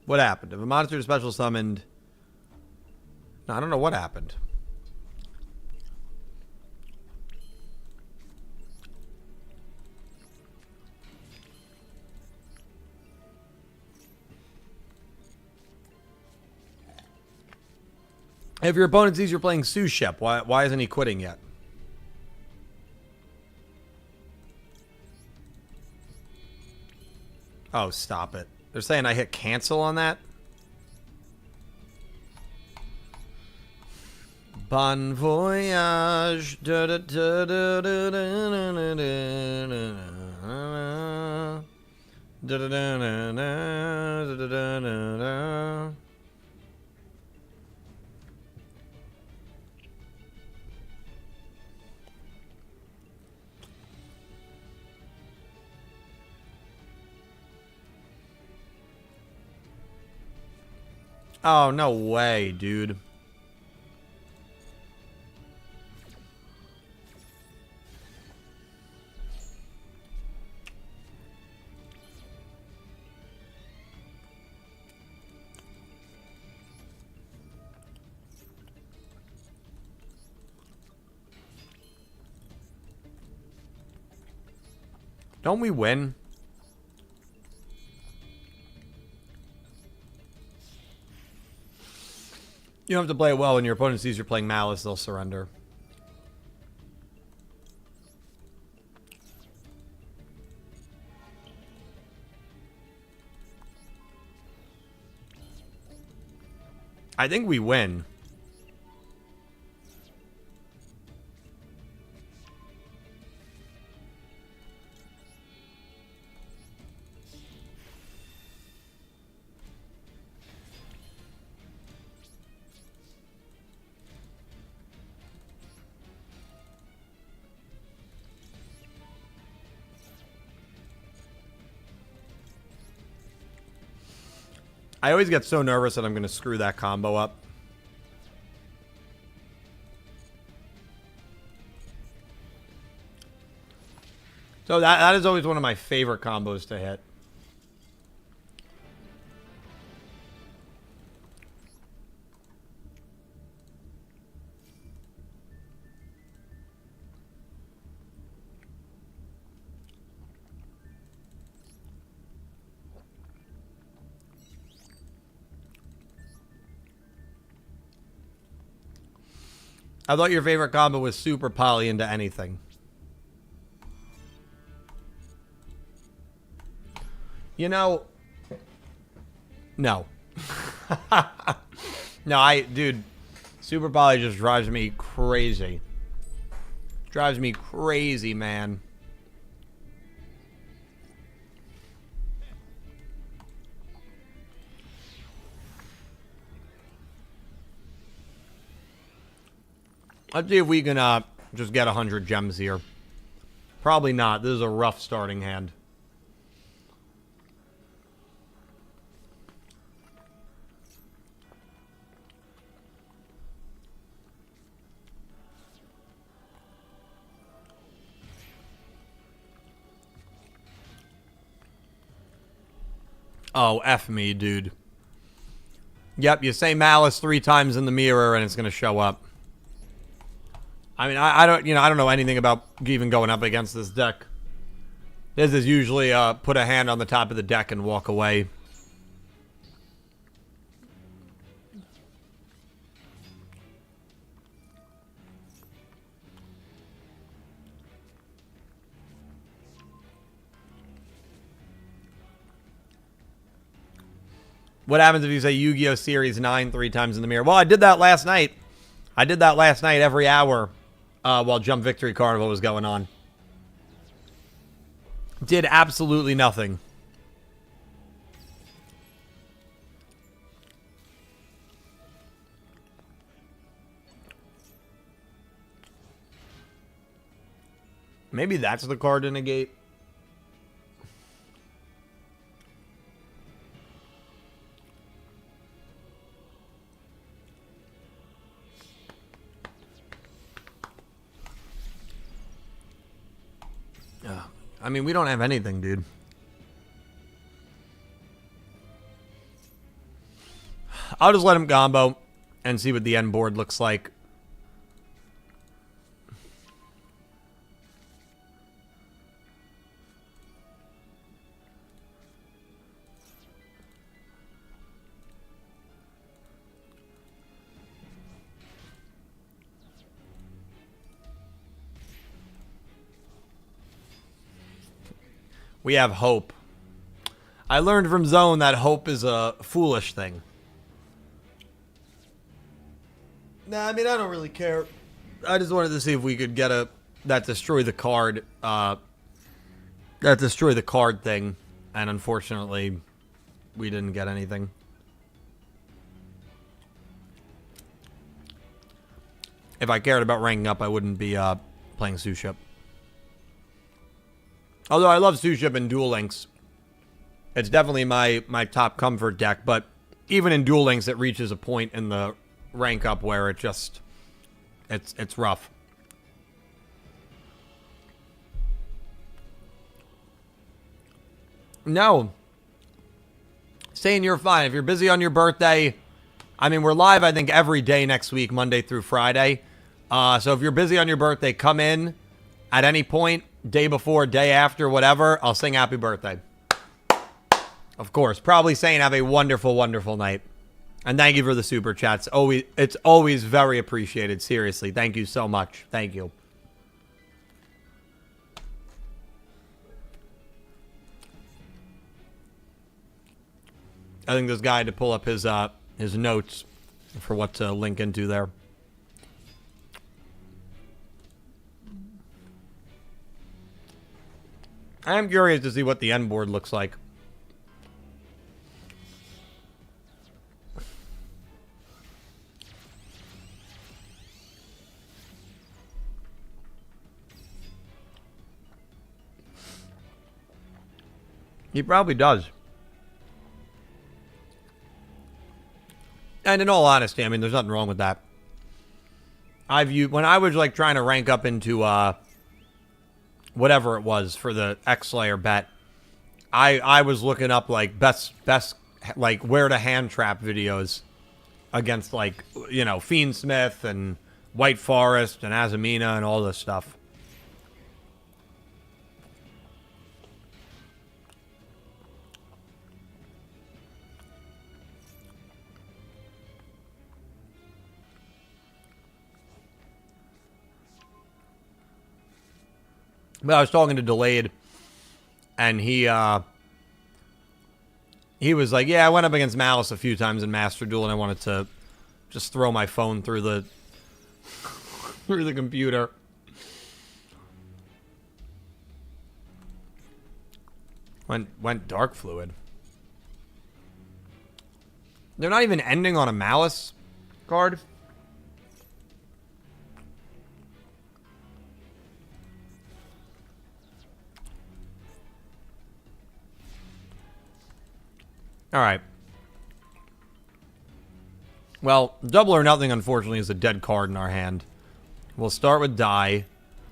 What happened? If a monster is special summoned... No, I don't know what happened. If your opponent sees you're playing Suship, why isn't he quitting yet? Oh, stop it. They're saying I hit cancel on that? Bon voyage. Da, da, da, da, da, da, da, da, da, da, da, da, da, da. Oh, no way, dude. Don't we win? You don't have to play it well. When your opponent sees you're playing Malice, they'll surrender. I think we win. I always get so nervous that I'm going to screw that combo up. So that is always one of my favorite combos to hit. I thought your favorite combo was super poly into anything. You know, no. No, dude, super poly just drives me crazy. Drives me crazy, man. Let's see if we can just get 100 gems here. Probably not. This is a rough starting hand. Oh, F me, dude. Yep, you say Malice 3 times in the mirror and it's going to show up. I mean, I don't know anything about even going up against this deck. This is usually put a hand on the top of the deck and walk away. What happens if you say Yu-Gi-Oh! Series 9 3 times in the mirror? Well, I did that last night. I did that last night every hour while Jump Victory Carnival was going on. Did absolutely nothing. Maybe that's the card to negate. I mean, we don't have anything, dude. I'll just let him combo and see what the end board looks like. We have hope. I learned from Zone that hope is a foolish thing. Nah, I mean, I don't really care. I just wanted to see if we could get that destroy the card thing, and unfortunately, we didn't get anything. If I cared about ranking up, I wouldn't be playing Suship. Although I love Suship and Duel Links. It's definitely my top comfort deck, but even in Duel Links, it reaches a point in the rank up where it just, it's rough. No. Saying you're fine. If you're busy on your birthday, I mean, we're live, I think, every day next week, Monday through Friday. So if you're busy on your birthday, come in at any point. Day before, day after, whatever, I'll sing happy birthday. Of course. Probably saying have a wonderful, wonderful night. And thank you for the super chats. It's always very appreciated. Seriously. Thank you so much. Thank you. I think this guy had to pull up his notes for what to link into there. I am curious to see what the end board looks like. He probably does. And in all honesty, I mean, there's nothing wrong with that. When I was like trying to rank up into whatever it was for the X-Slayer bet, I was looking up like best like where to hand trap videos against like, you know, Fiend Smith and White Forest and Azamina and all this stuff. But I was talking to Delayed, and he was like, yeah, I went up against Malice a few times in Master Duel, and I wanted to just throw my phone through the through the computer. Went Dark Fluid. They're not even ending on a Malice card. All right. Well, Double or Nothing, unfortunately, is a dead card in our hand. We'll start with Die.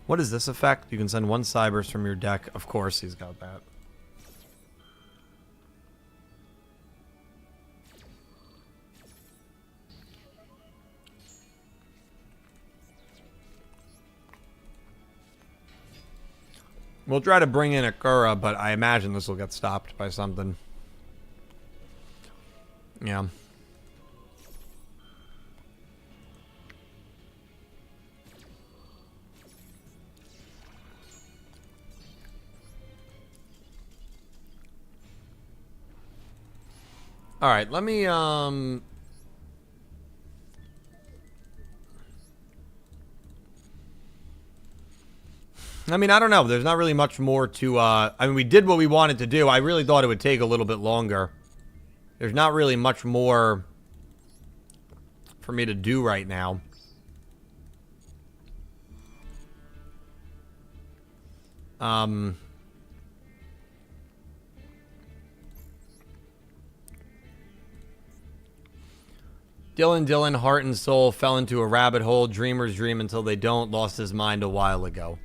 What is this effect? You can send 1 Cyberse from your deck. Of course he's got that. We'll try to bring in Akura, but I imagine this will get stopped by something. Yeah. All right, let me I mean, I don't know. There's not really much more to, I mean, we did what we wanted to do. I really thought it would take a little bit longer. There's not really much more for me to do right now. Dylan, heart and soul, fell into a rabbit hole. Dreamers dream until they don't. Lost his mind a while ago.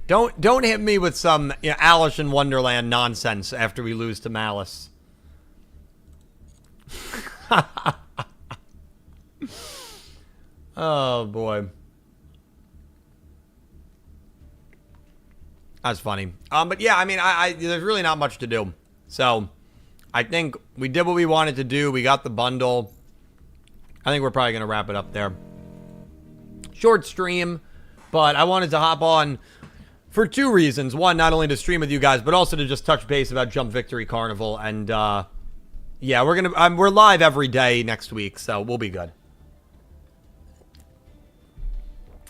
Don't hit me with some, you know, Alice in Wonderland nonsense after we lose to Malice. Oh boy, that's funny. But yeah, I mean, there's really not much to do. So I think we did what we wanted to do. We got the bundle. I think we're probably gonna wrap it up there. Short stream, but I wanted to hop on for 2 reasons. One, not only to stream with you guys, but also to just touch base about Jump Victory Carnival. And yeah, we're live every day next week, so we'll be good.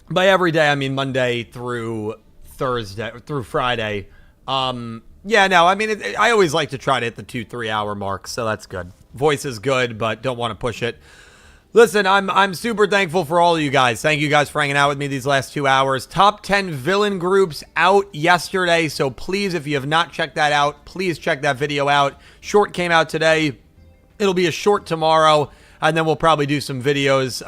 By every day, I mean Monday through Thursday, through Friday. Yeah, no, I mean, I always like to try to hit the 2-3 hour mark, so that's good. Voice is good, but don't want to push it. Listen, I'm super thankful for all of you guys. Thank you guys for hanging out with me these last 2 hours. Top 10 villain groups out yesterday, so please, if you have not checked that out, please check that video out. Short came out today. It'll be a short tomorrow, and then we'll probably do some videos.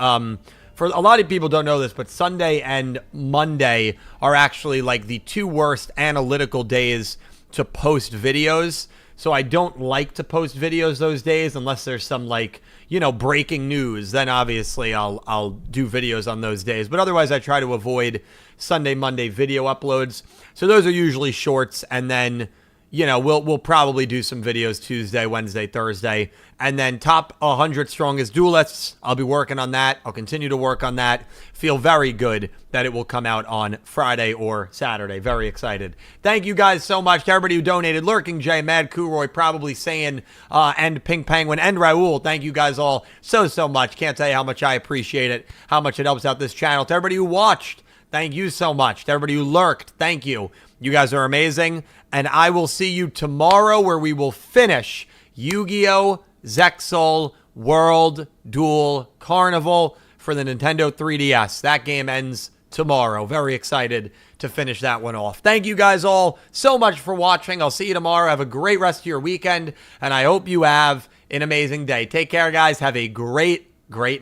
For a lot of people don't know this, but Sunday and Monday are actually like the 2 worst analytical days to post videos. So I don't like to post videos those days unless there's some, like, you know, breaking news. Then obviously I'll do videos on those days. But otherwise I try to avoid Sunday, Monday video uploads. So those are usually shorts, and then, you know, we'll probably do some videos Tuesday, Wednesday, Thursday. And then top 100 strongest duelists, I'll be working on that. I'll continue to work on that. Feel very good that it will come out on Friday or Saturday. Very excited. Thank you guys so much to everybody who donated. Lurking J, Mad Kuroy, probably saying, and Pink Penguin, and Raul. Thank you guys all so much. Can't tell you how much I appreciate it, how much it helps out this channel. To everybody who watched, thank you so much. To everybody who lurked, thank you. You guys are amazing. And I will see you tomorrow, where we will finish Yu-Gi-Oh! Zexal World Duel Carnival for the Nintendo 3DS. That game ends tomorrow. Very excited to finish that one off. Thank you guys all so much for watching. I'll see you tomorrow. Have a great rest of your weekend, and I hope you have an amazing day. Take care, guys. Have a great night.